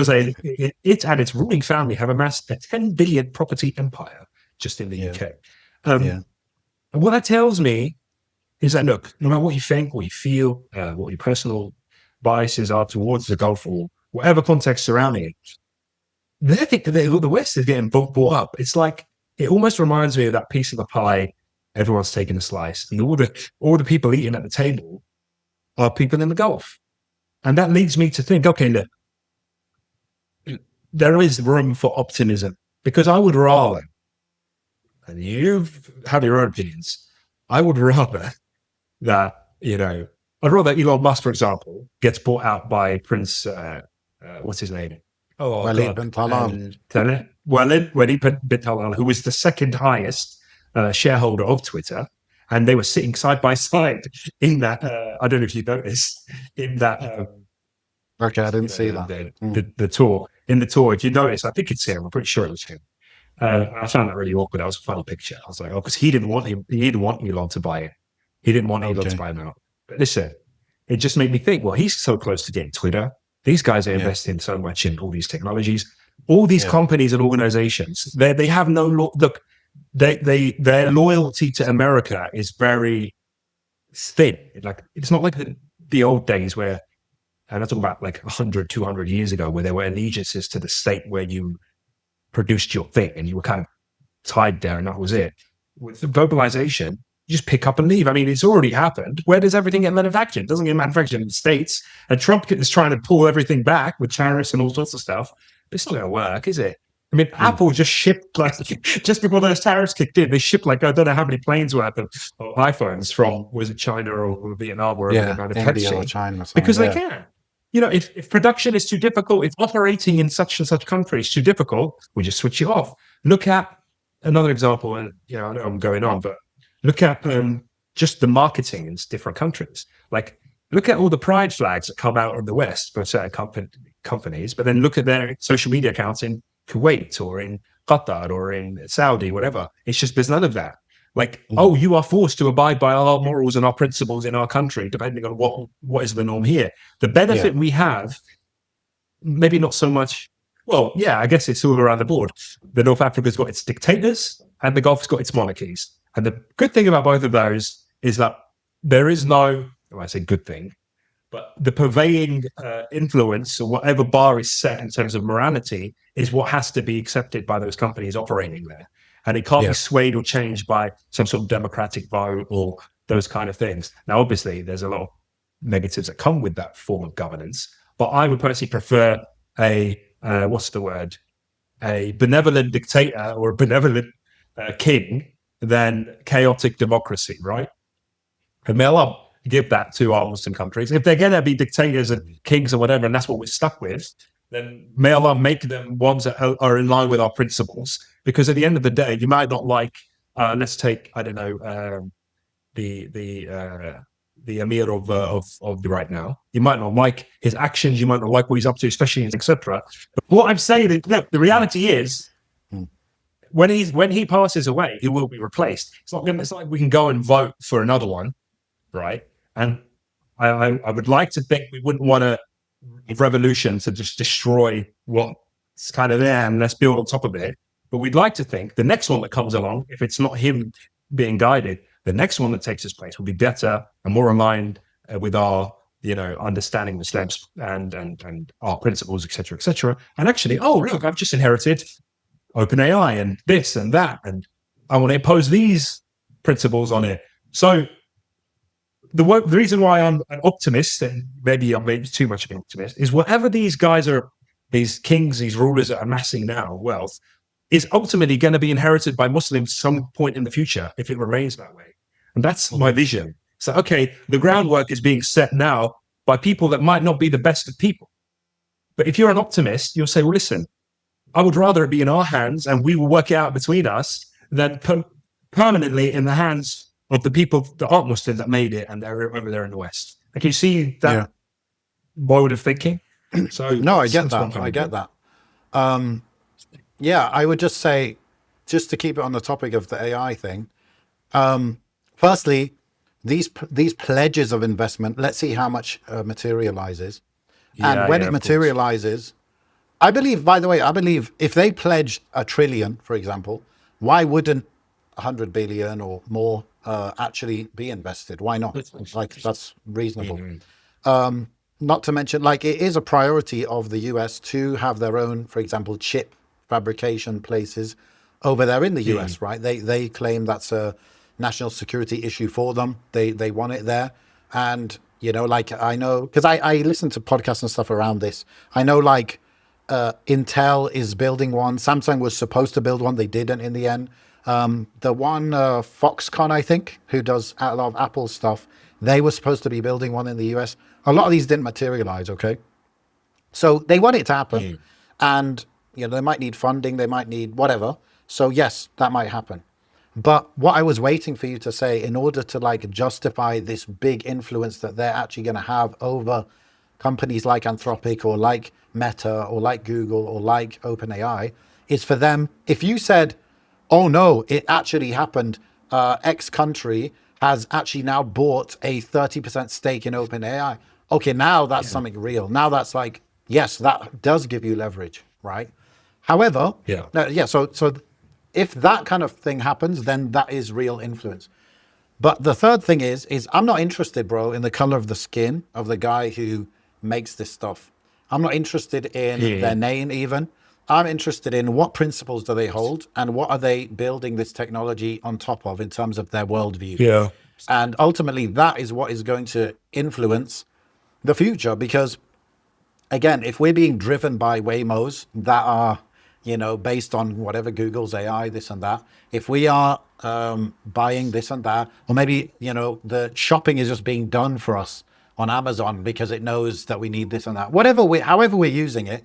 it and its ruling family have amassed a 10 billion property empire just in the UK. And what that tells me is that, look, no matter what you think, what you feel, what your personal biases are towards the Gulf or whatever context surrounding it, they think that the West is getting bought up. It's like, it almost reminds me of that piece of the pie. Everyone's taking a slice, and all the people eating at the table are people in the Gulf. And that leads me to think, okay, look, there is room for optimism, because I would rather, and you've had your own opinions, I would rather that, I'd rather Elon Musk, for example, gets bought out by Prince, what's his name? Oh, Walid God. bin Talal. Walid bin Talal, who was the second highest shareholder of Twitter. And they were sitting side by side in that, I don't know if you noticed, in that, Okay, I didn't see that. the tour. In the tour, if you notice, I think it's him. I'm pretty sure it was him. I found that really awkward. That was a funny picture. I was like, oh, because he didn't want Elon to buy it. He didn't want Elon to buy him out. But listen, it just made me think, well, he's so close to getting Twitter. These guys are investing so much in all these technologies. All these companies and organizations, they have no look. Their loyalty to America is very thin. Like, it's not like the old days where, and I'm talking about like 100, 200 years ago, where there were allegiances to the state where you produced your thing and you were kind of tied there and that was it. With the globalization, you just pick up and leave. I mean, it's already happened. Where does everything get manufactured? It doesn't get manufactured in the States. And Trump is trying to pull everything back with tariffs and all sorts of stuff. But it's not going to work, is it? I mean, Apple just shipped, like, just before those tariffs kicked in, they shipped like, I don't know how many planes worth of iPhones from, was it China or Vietnam, wherever they're manufacturing. India or China. Because they can. If production is too difficult, if operating in such and such country is too difficult, we just switch it off. Look at another example, and I know I'm going on, but look at just the marketing in different countries. Like, look at all the pride flags that come out of the West for certain companies, but then look at their social media accounts in Kuwait or in Qatar or in Saudi, whatever. It's just, there's none of that. Like, oh, you are forced to abide by our morals and our principles in our country, depending on what is the norm here. The benefit we have, maybe not so much. Well, yeah, I guess it's all around the board. The North Africa's got its dictators and the Gulf's got its monarchies. And the good thing about both of those is that there is no, when I say good thing, but the pervading influence or whatever bar is set in terms of morality is what has to be accepted by those companies operating there. And it can't be swayed or changed by some sort of democratic vote or those kind of things. Now, obviously, there's a lot of negatives that come with that form of governance. But I would personally prefer a benevolent dictator or a benevolent king than chaotic democracy, right? And may Allah give that to our Muslim countries. If they're going to be dictators and kings or whatever, and that's what we're stuck with, then may Allah make them ones that are in line with our principles. Because at the end of the day, you might not like, let's take, I don't know, the Emir of the right now. You might not like his actions. You might not like what he's up to, especially etc. But what I'm saying is, look, the reality is, when he passes away, he will be replaced. It's not like we can go and vote for another one, right? And I would like to think we wouldn't want a revolution to just destroy what's kind of there and let's build on top of it. But we'd like to think the next one that comes along, if it's not him being guided, the next one that takes his place will be better and more aligned with our, understanding of Islam and our principles, etc., etc. And actually, oh, look, I've just inherited OpenAI and this and that, and I want to impose these principles on it. So the reason why I'm an optimist, and maybe I'm too much of an optimist, is whatever these guys are, these kings, these rulers that are amassing now wealth, is ultimately going to be inherited by Muslims some point in the future if it remains that way. And that's my vision. So, okay, the groundwork is being set now by people that might not be the best of people. But if you're an optimist, you'll say, well, listen, I would rather it be in our hands and we will work it out between us than permanently in the hands of the people that aren't Muslim that made it and they're over there in the West. Like, you see that mode of thinking? So no, I get that. I get that. I would just say, just to keep it on the topic of the AI thing, firstly, these pledges of investment, let's see how much materializes. And when it materializes, I believe if they pledged $1 trillion, for example, why wouldn't 100 billion or more actually be invested? Why not? Like, that's reasonable. Not to mention, like, it is a priority of the US to have their own, for example, chip fabrication places over there in the US, right? They claim that's a national security issue for them. They want it there. And, like, I know, because I listen to podcasts and stuff around this. I know, like, Intel is building one. Samsung was supposed to build one. They didn't in the end. The one Foxconn, I think, who does a lot of Apple stuff, they were supposed to be building one in the US. A lot of these didn't materialize, okay? So they want it to happen. And, they might need funding, they might need whatever. So yes, that might happen. But what I was waiting for you to say, in order to like justify this big influence that they're actually going to have over companies like Anthropic or like Meta or like Google or like OpenAI, is for them, if you said, oh no, it actually happened, X country has actually now bought a 30% stake in OpenAI. Okay, now that's something real. Now that's like, yes, that does give you leverage, right? However, so if that kind of thing happens, then that is real influence. But the third thing is I'm not interested, bro, in the color of the skin of the guy who makes this stuff. I'm not interested in their name even. I'm interested in what principles do they hold and what are they building this technology on top of in terms of their worldview. Yeah. And ultimately, that is what is going to influence the future. Because again, if we're being driven by Waymos that are, based on whatever Google's AI, this and that, if we are buying this and that, or maybe, the shopping is just being done for us on Amazon because it knows that we need this and that, however we're using it,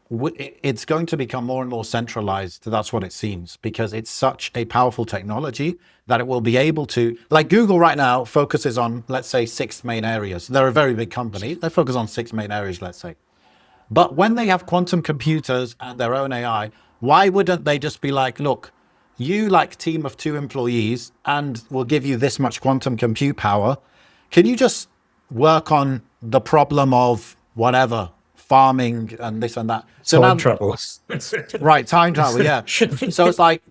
it's going to become more and more centralized. That's what it seems, because it's such a powerful technology that it will be able to, like Google right now focuses on, let's say, 6 main areas. They're a very big company. They focus on 6 main areas, let's say. But when they have quantum computers and their own AI, why wouldn't they just be like, look, you like team of 2 employees and we'll give you this much quantum compute power. Can you just work on the problem of whatever, farming and this and that? So Time now, travel. right, time travel, yeah. So it's like,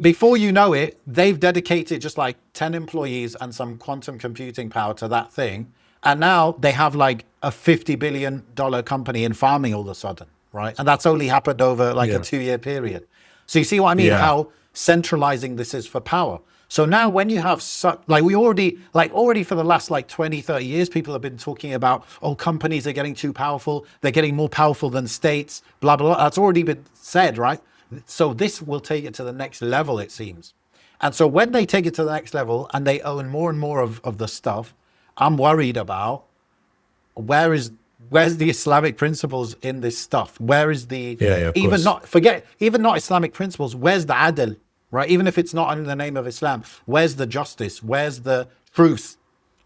before you know it, they've dedicated just like 10 employees and some quantum computing power to that thing. And now they have like a $50 billion company in farming all of a sudden, right? And that's only happened over like a 2-year period. So you see what I mean? Yeah. How centralizing this is for power. So now when you have such, like we already for the last like 20, 30 years, people have been talking about, oh, companies are getting too powerful. They're getting more powerful than states, blah, blah, blah. That's already been said, right? So this will take it to the next level, it seems. And so when they take it to the next level and they own more and more of the stuff, I'm worried about where's the Islamic principles in this stuff? Where is the, of even course. not Islamic principles, where's the adl, right? Even if it's not in the name of Islam, where's the justice? Where's the truth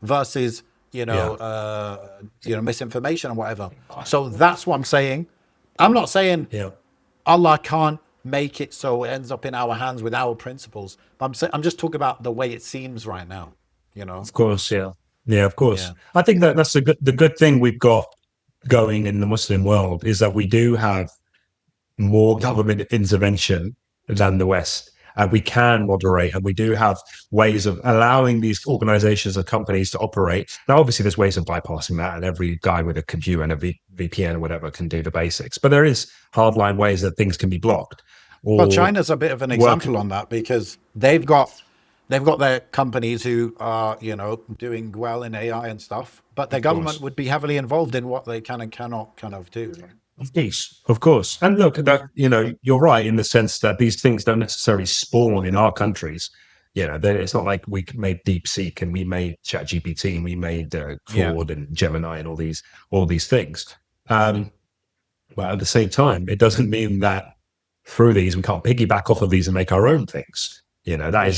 versus, misinformation and whatever? So that's what I'm saying. I'm not saying Allah can't make it so it ends up in our hands with our principles. But I'm just talking about the way it seems right now, Of course, yeah, of course. Yeah. I think that that's the good thing we've got going in the Muslim world is that we do have more government intervention than the West, and we can moderate, and we do have ways of allowing these organizations and companies to operate. Now, obviously, there's ways of bypassing that, and every guy with a computer and a VPN or whatever can do the basics. But there is hardline ways that things can be blocked. Well, China's a bit of an example on that, because they've got their companies who are, doing well in AI and stuff, but their government would be heavily involved in what they can and cannot kind of do. Of course. And look, that you're right in the sense that these things don't necessarily spawn in our countries. It's not like we made DeepSeek and we made ChatGPT and we made Claude and Gemini and all these things. But at the same time, it doesn't mean that through these we can't piggyback off of these and make our own things. That is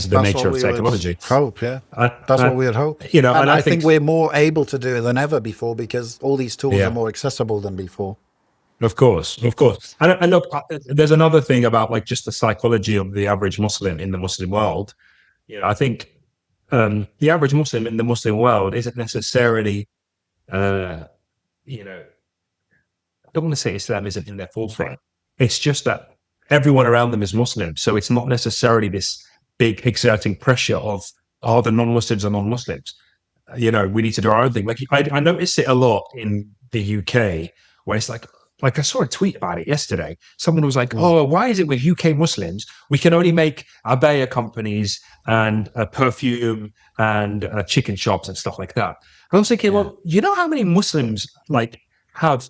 the nature of technology. Hope, yeah. That's what we would hope. And I think we're more able to do it than ever before, because all these tools are more accessible than before. Of course. And look, there's another thing about like just the psychology of the average Muslim in the Muslim world. I think the average Muslim in the Muslim world isn't necessarily, I don't want to say Islam isn't in their forefront. It's just that everyone around them is Muslim. So it's not necessarily this big exerting pressure of, the non-Muslims are non-Muslims. We need to do our own thing. Like I notice it a lot in the UK, where it's like I saw a tweet about it yesterday. Someone was like, oh, why is it with UK Muslims, we can only make abaya companies and perfume and chicken shops and stuff like that. And I was thinking, well, you know how many Muslims like have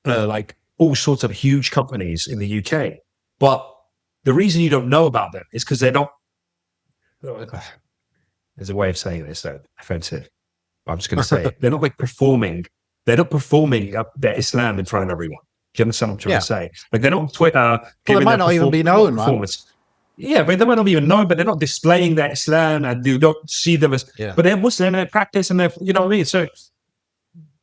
like all sorts of huge companies in the UK, but the reason you don't know about them is because they're not. There's a way of saying this that's offensive. I'm just going to say it. They're not like performing. They're not performing their Islam in front of everyone. Do you understand what I'm trying to say? Like they're not on Twitter. Well, they might not even be known, right? Yeah, but they might not even know, but they're not displaying their Islam, and you don't see them as. Yeah. But they're Muslim, and they practice, and they're, you know what I mean. So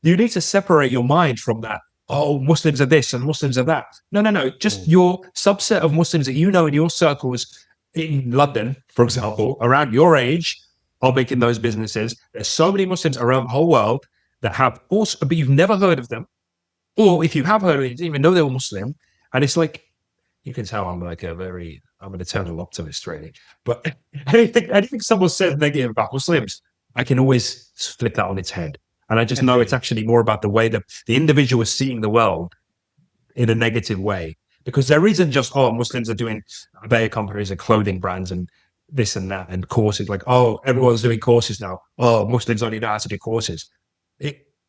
you need to separate your mind from that. Oh, Muslims are this and Muslims are that. No. Just your subset of Muslims that you know in your circles in London, for example, around your age, are making those businesses. There's so many Muslims around the whole world that have also, but you've never heard of them. Or if you have heard of it, you didn't even know they were Muslim. And it's like, you can tell I'm like I'm an eternal optimist, really. But anything someone says negative about Muslims, I can always flip that on its head. And I just know it's actually more about the way that the individual is seeing the world in a negative way. Because there isn't just, Muslims are doing better companies and clothing brands and this and that and courses. Like, everyone's doing courses now. Muslims only know how to do courses.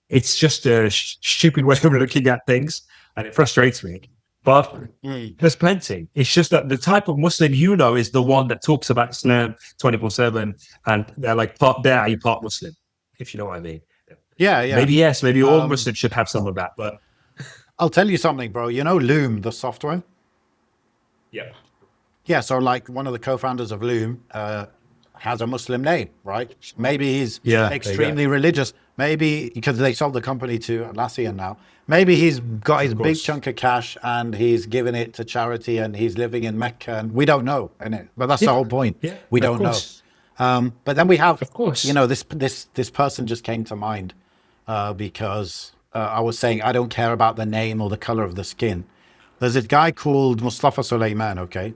It's just a stupid way of looking at things, and it frustrates me. But there's plenty. It's just that the type of Muslim you know is the one that talks about Islam 24/7, and they're like part Muslim, if you know what I mean. Yeah. Maybe yes, maybe all Muslims should have some of that. But I'll tell you something, bro. You know Loom, the software? yeah. Yeah, so like one of the co-founders of Loom has a Muslim name, right? Maybe he's extremely religious. Maybe because they sold the company to Atlassian now. Maybe he's got his big chunk of cash and he's given it to charity and he's living in Mecca, and we don't know, innit? But that's the whole point. Yeah, we don't know. But then we have, of course, you know, this person just came to mind because I was saying I don't care about the name or the color of the skin. There's a guy called Mustafa Sulaiman, okay?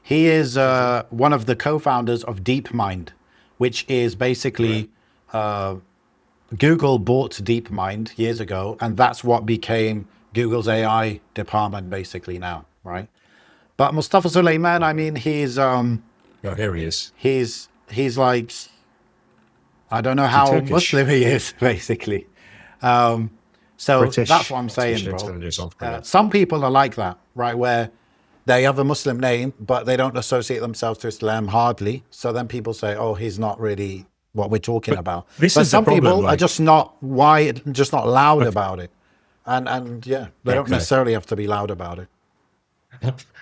He is one of the co-founders of DeepMind, which is basically Google bought DeepMind years ago, and that's what became Google's AI department basically now, right? But Mustafa Sulaiman, I mean, he's here he is. He's like, I don't know how Muslim he is, basically. So British, that's what I'm saying, bro. Some people are like that, right? Where they have a Muslim name, but they don't associate themselves to Islam hardly. So then people say, oh, he's not really what we're talking about. But some people are just not loud about it. And yeah, they don't necessarily have to be loud about it.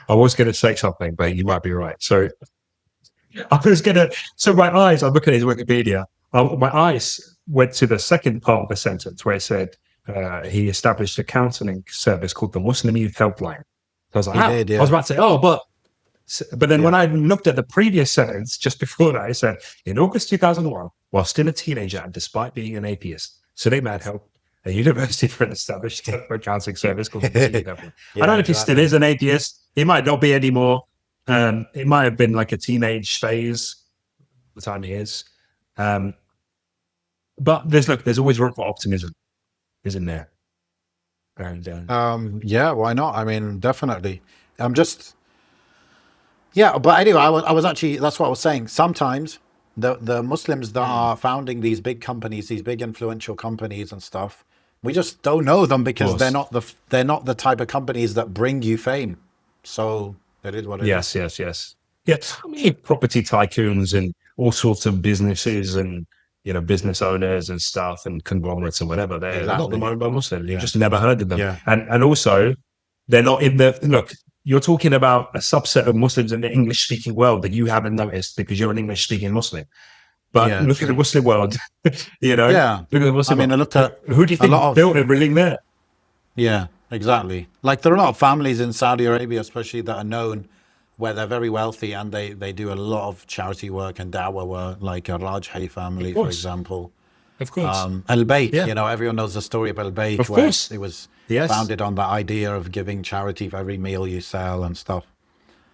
I was going to say something, but you might be right. So I'm looking at his Wikipedia. My eyes went to the second part of the sentence where it said he established a counseling service called the Muslim Youth Helpline. So I was like, I was about to say, but then when I looked at the previous sentence just before that, it said, in August 2001, while still a teenager and despite being an atheist, Sulaiman helped a university friend establish a counseling service called the Muslim Youth Helpline. I don't know if he still is an atheist. He might not be anymore. It might have been like a teenage phase, the time he is. But there's always room for optimism, isn't there? And yeah, why not? I mean, definitely. But anyway, I was actually, that's what I was saying. Sometimes the Muslims that are founding these big companies, these big influential companies and stuff, we just don't know them because they're not the type of companies that bring you fame. So it is what it is. Yes. Yeah, I mean, property tycoons and all sorts of businesses and, you know, business owners and stuff and conglomerates and whatever. They're not the owned by Muslims. You just never heard of them. Yeah. And also, they're not in the, look, you're talking about a subset of Muslims in the English-speaking world that you haven't noticed because you're an English-speaking Muslim. But look at the Muslim world, you know? Yeah. Look at the Muslim world. I looked at who do you think built everything there? Yeah, exactly. Like there are a lot of families in Saudi Arabia, especially that are known where they're very wealthy and they do a lot of charity work and dawah work, like a Rajhi family, for example. Of course. Al-Bayt, you know, everyone knows the story of Al-Bayt, where it was founded on the idea of giving charity for every meal you sell and stuff.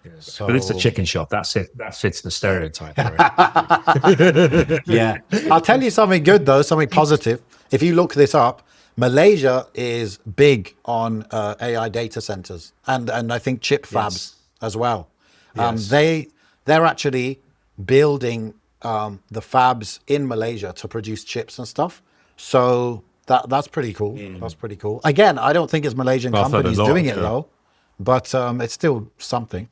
Yes. So, but it's a chicken shop. That's it. That fits the stereotype. Right? Yeah. I'll tell you something good, though, something positive. If you look this up, Malaysia is big on AI data centers and I think chip fabs as well. They're actually building the fabs in Malaysia to produce chips and stuff. So that's pretty cool. That's pretty cool. Again, I don't think it's Malaysian companies doing it though, but it's still something.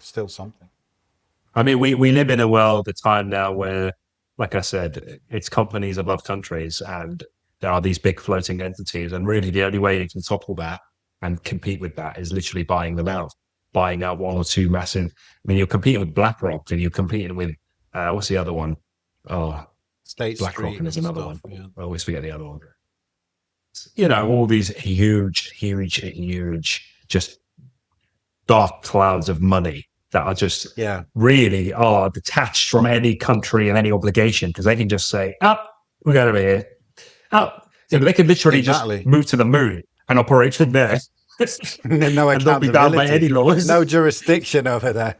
I mean, we live in a world, a time now where, like I said, it's companies above countries, and there are these big floating entities. And really, the only way you can topple that and compete with that is literally buying out one or two massive. I mean, you're competing with BlackRock, and you're competing with what's the other one? Oh, State BlackRock, Street and there's and another stuff. one. Yeah. I always forget the other one. You know, all these huge, just dark clouds of money that are just Yeah. really are detached from any country and any obligation, because they can just say, "Oh, we're going over here." Oh, you know, they could literally Exactly. just move to the moon and operate from there, No and not be bound by any accountability. laws. No jurisdiction over there.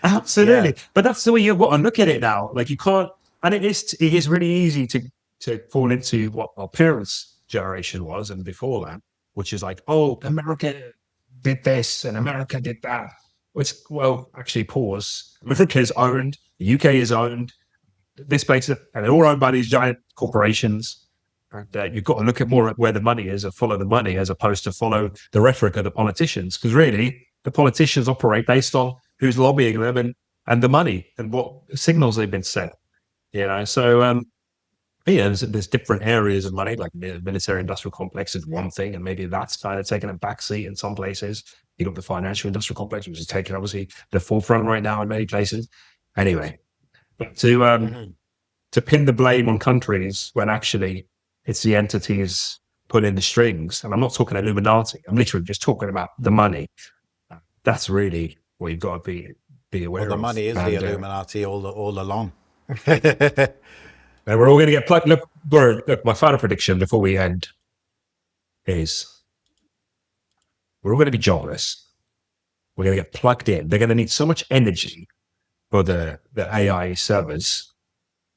Absolutely. Yeah. But that's the way you've got to look at it now. Like, you can't, and it is really easy to fall into what our parents' generation was and before that, which is like, oh, America did this and America did that. Which, well, actually, pause. America is owned, the UK is owned, this place, and they're all owned by these giant corporations. And you've got to look at more at where the money is and follow the money, as opposed to follow the rhetoric of the politicians. Because really, the politicians operate based on who's lobbying them and the money and what signals they've been sent. You know, so yeah, there's different areas of money, like the military-industrial complex is one thing, and maybe that's kind of taking a backseat in some places. You got the financial-industrial complex, which is taking obviously the forefront right now in many places. Anyway, but to pin the blame on countries when actually it's the entities pulling the strings, and I'm not talking Illuminati, I'm literally just talking about the money. That's really what you've got to be aware Well, of. the money is the Illuminati all along. And we're all going to get plugged. Look, my final prediction before we end is we're all going to be jobless. We're going to get plugged in. They're going to need so much energy for the AI servers.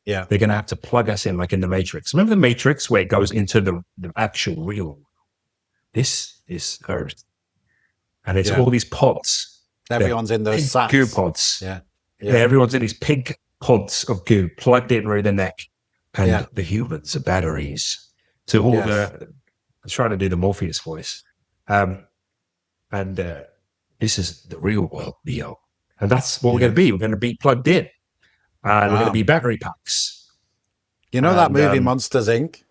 Yeah. They're going to have to plug us in like in the Matrix. Remember the Matrix where it goes into the actual real? This is Earth. And it's all these pods. Everyone's in those sats. Goo pods. Yeah. Everyone's in these pig pods of goo plugged in right in the neck. And the humans are batteries to all the. I'm trying to do the Morpheus voice. And this is the real world, Leo. And that's what we're going to be. We're going to be plugged in. And we're going to be battery packs. You know that movie Monsters, Inc.?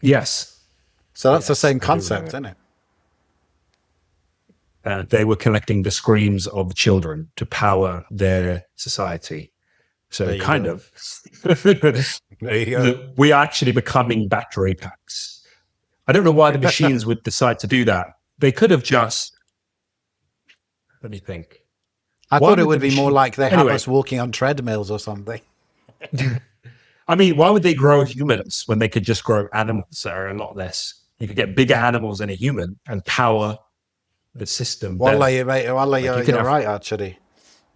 Yes. So that's the same concept, isn't it? They were collecting the screams of children to power their society. So kind of, we are actually becoming battery packs. I don't know why the machines would decide to do that. They could have just, let me think. I thought it would be more like they have us walking on treadmills or something. I mean, why would they grow humans when they could just grow animals that are a lot less? You could get bigger animals than a human and power the system. Wallah, you're right, actually.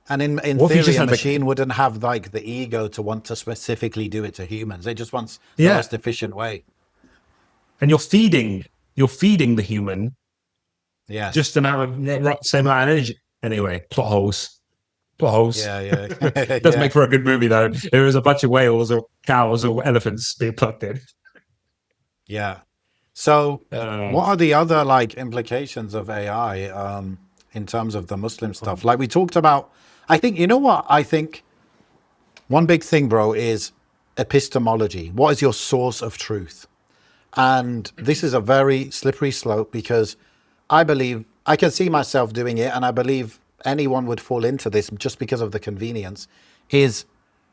And in theory, a machine wouldn't have like the ego to want to specifically do it to humans. It just wants the most efficient way. And you're feeding the human just same amount of energy. Anyway, plot holes. Yeah. It does make for a good movie though. There was a bunch of whales or cows or elephants being plugged in. Yeah. So what are the other like implications of AI in terms of the Muslim stuff? Like we talked about, I think, you know what? I think one big thing, bro, is epistemology. What is your source of truth? And this is a very slippery slope because I believe I can see myself doing it, and I believe anyone would fall into this just because of the convenience. Is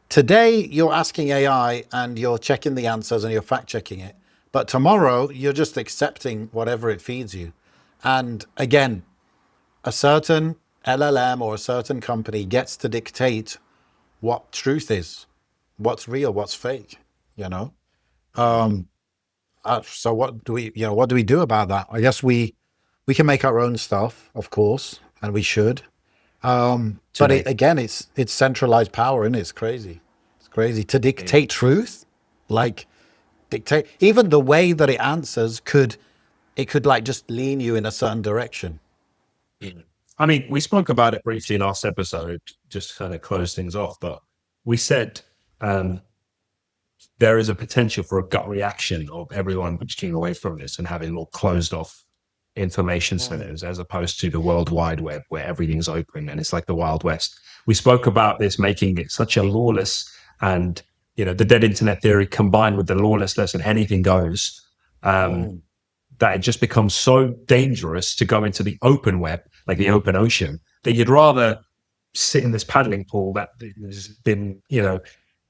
today you're asking AI and you're checking the answers and you're fact checking it, but tomorrow you're just accepting whatever it feeds you. And again, a certain LLM or a certain company gets to dictate what truth is, what's real, what's fake, you know? So what do we do about that? I guess we can make our own stuff, of course, and we should. But it's centralized power, and it's crazy. It's crazy to dictate truth, like dictate even the way that it answers could like just lean you in a certain direction. I mean, we spoke about it briefly last episode, just kind of close things off, but we said there is a potential for a gut reaction of everyone switching away from this and having more closed off information centers as opposed to the World Wide Web where everything's open and it's like the Wild West. We spoke about this making it such a lawless and, the dead internet theory combined with the lawlessness and anything goes, that it just becomes so dangerous to go into the open web, like the open ocean, that you'd rather sit in this paddling pool that has been,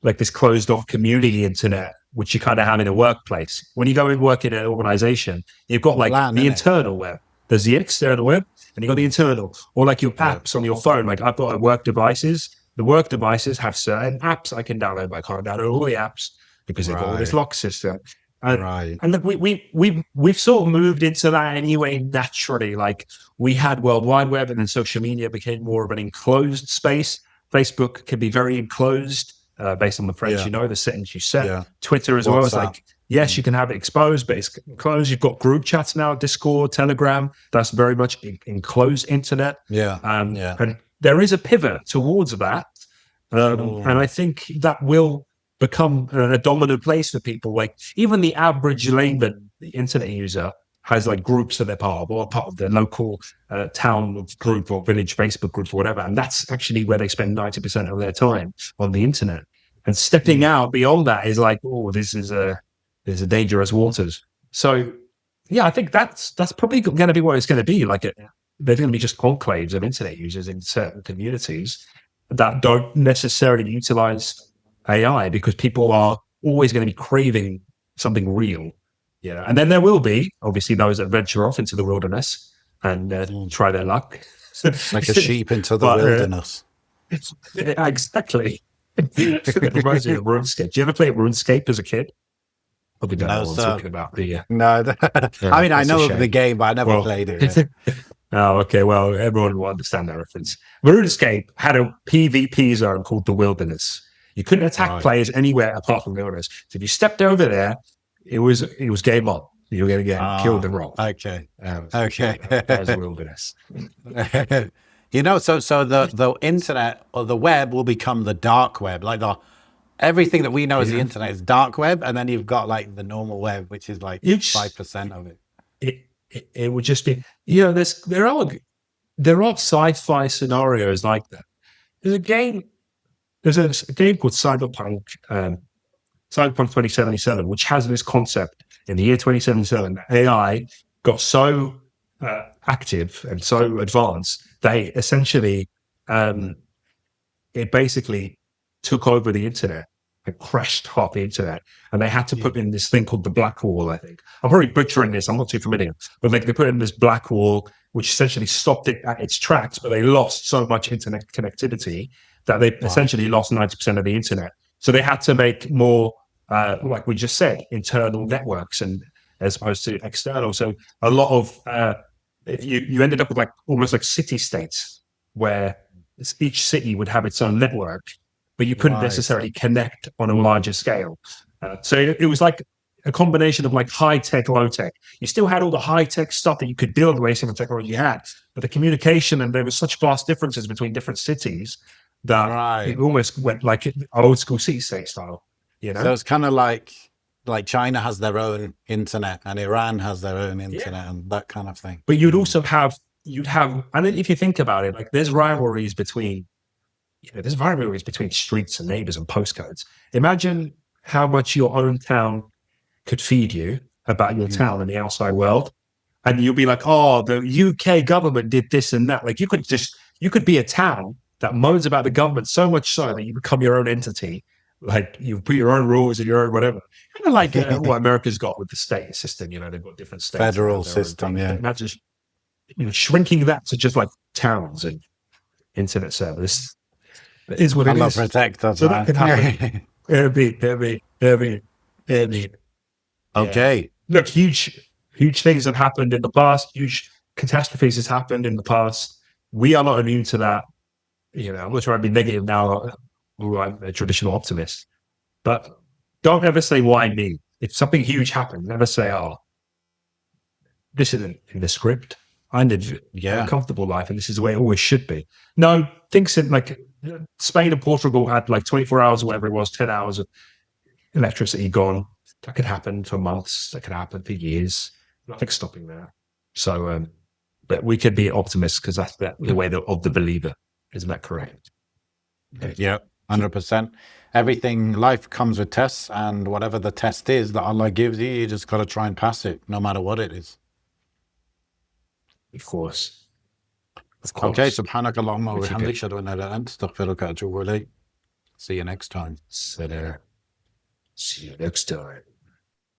like this closed off community internet, which you kind of have in a workplace. When you go and work in an organization, you've got like the internal web. There's the external web and you've got the internal, or like your apps on your phone. Like I've got work devices. The work devices have certain apps I can download, but I can't download all the apps because they've got all this lock system. And look, we've sort of moved into that anyway naturally. Like we had World Wide Web, and then social media became more of an enclosed space. Facebook can be very enclosed based on the phrase, the settings you set. Yeah. Twitter as well. It's like, yes, you can have it exposed, but it's enclosed. You've got group chats now, Discord, Telegram. That's very much enclosed internet. And there is a pivot towards that. And I think that will become a dominant place for people. Like even the average layman, the internet user, has like groups that they're part of, or part of their local town group or village Facebook group or whatever. And that's actually where they spend 90% of their time on the internet. And stepping out beyond that is like, this is a dangerous waters. So yeah, I think that's probably going to be what it's going to be. Like they're going to be just enclaves of internet users in certain communities that don't necessarily utilize AI, because people are always going to be craving something real. And then there will be obviously those that venture off into the wilderness and try their luck, like a sheep into the wilderness. Exactly. It reminds me of RuneScape. Did you ever play RuneScape as a kid? Probably don't know what I'm talking about. No, I mean I know of the game, but I never played it. Oh, okay. Well, everyone will understand that reference. RuneScape had a PvP zone called the Wilderness. You couldn't attack players anywhere apart from the wilderness. So if you stepped over there, it was game on. You were going to get killed and robbed. Okay. That was the wilderness. So the internet or the web will become the dark web. Like everything that we know as the internet is dark web, and then you've got like the normal web, which is like 5% of it. It would just be, there are sci-fi scenarios like that. There's a game called Cyberpunk 2077, which has this concept in the year 2077 that AI got so active and so advanced, they essentially, it basically took over the internet and crashed half the internet. And they had to put in this thing called the black wall, I think. I'm probably butchering this, I'm not too familiar. But they put in this black wall, which essentially stopped it at its tracks, but they lost so much internet connectivity that they essentially lost 90% of the internet. So they had to make more, like we just said, internal networks and as opposed to external. So a lot of, you ended up with like almost like city states where each city would have its own network, but you couldn't necessarily connect on a larger scale. So it was like a combination of like high tech, low tech. You still had all the high tech stuff that you could build based on the technology you had, but the communication, and there was such vast differences between different cities that it almost went like an old school city state style. So it's kind of like China has their own internet and Iran has their own internet and that kind of thing. But you'd also have, and if you think about it, like there's rivalries between streets and neighbors and postcodes. Imagine how much your own town could feed you about your town and the outside world. And you'll be like, the UK government did this and that. Like you could be a town that moans about the government so much so that you become your own entity. Like you put your own rules and your own whatever. Kind of like what America's got with the state system. They've got different states. Federal system, Imagine shrinking that to just like towns and internet service. It is what it is. Protect us. So that could happen. Airbnb. Okay. Look, huge things have happened in the past. Huge catastrophes has happened in the past. We are not immune to that. I'm not sure I'd be negative now. I'm a traditional optimist. But don't ever say, why me? If something huge happened, never say, this isn't in the script. I live a comfortable life and this is the way it always should be. No, things in like Spain and Portugal had like 24 hours or whatever it was, 10 hours of electricity gone. That could happen for months. That could happen for years. Nothing's stopping that. So, but we could be optimists because that's the way of the believer. Isn't that correct? Yeah, 100%. Everything, life comes with tests, and whatever the test is that Allah gives you, you just got to try and pass it, no matter what it is. Of course. Of Okay, course. subhanakallahumma wa Which you bihamdik, could. ashhadu an la ilaha illa anta, astaghfiruka wa atubu ilayk. See you next time. So, see you next time.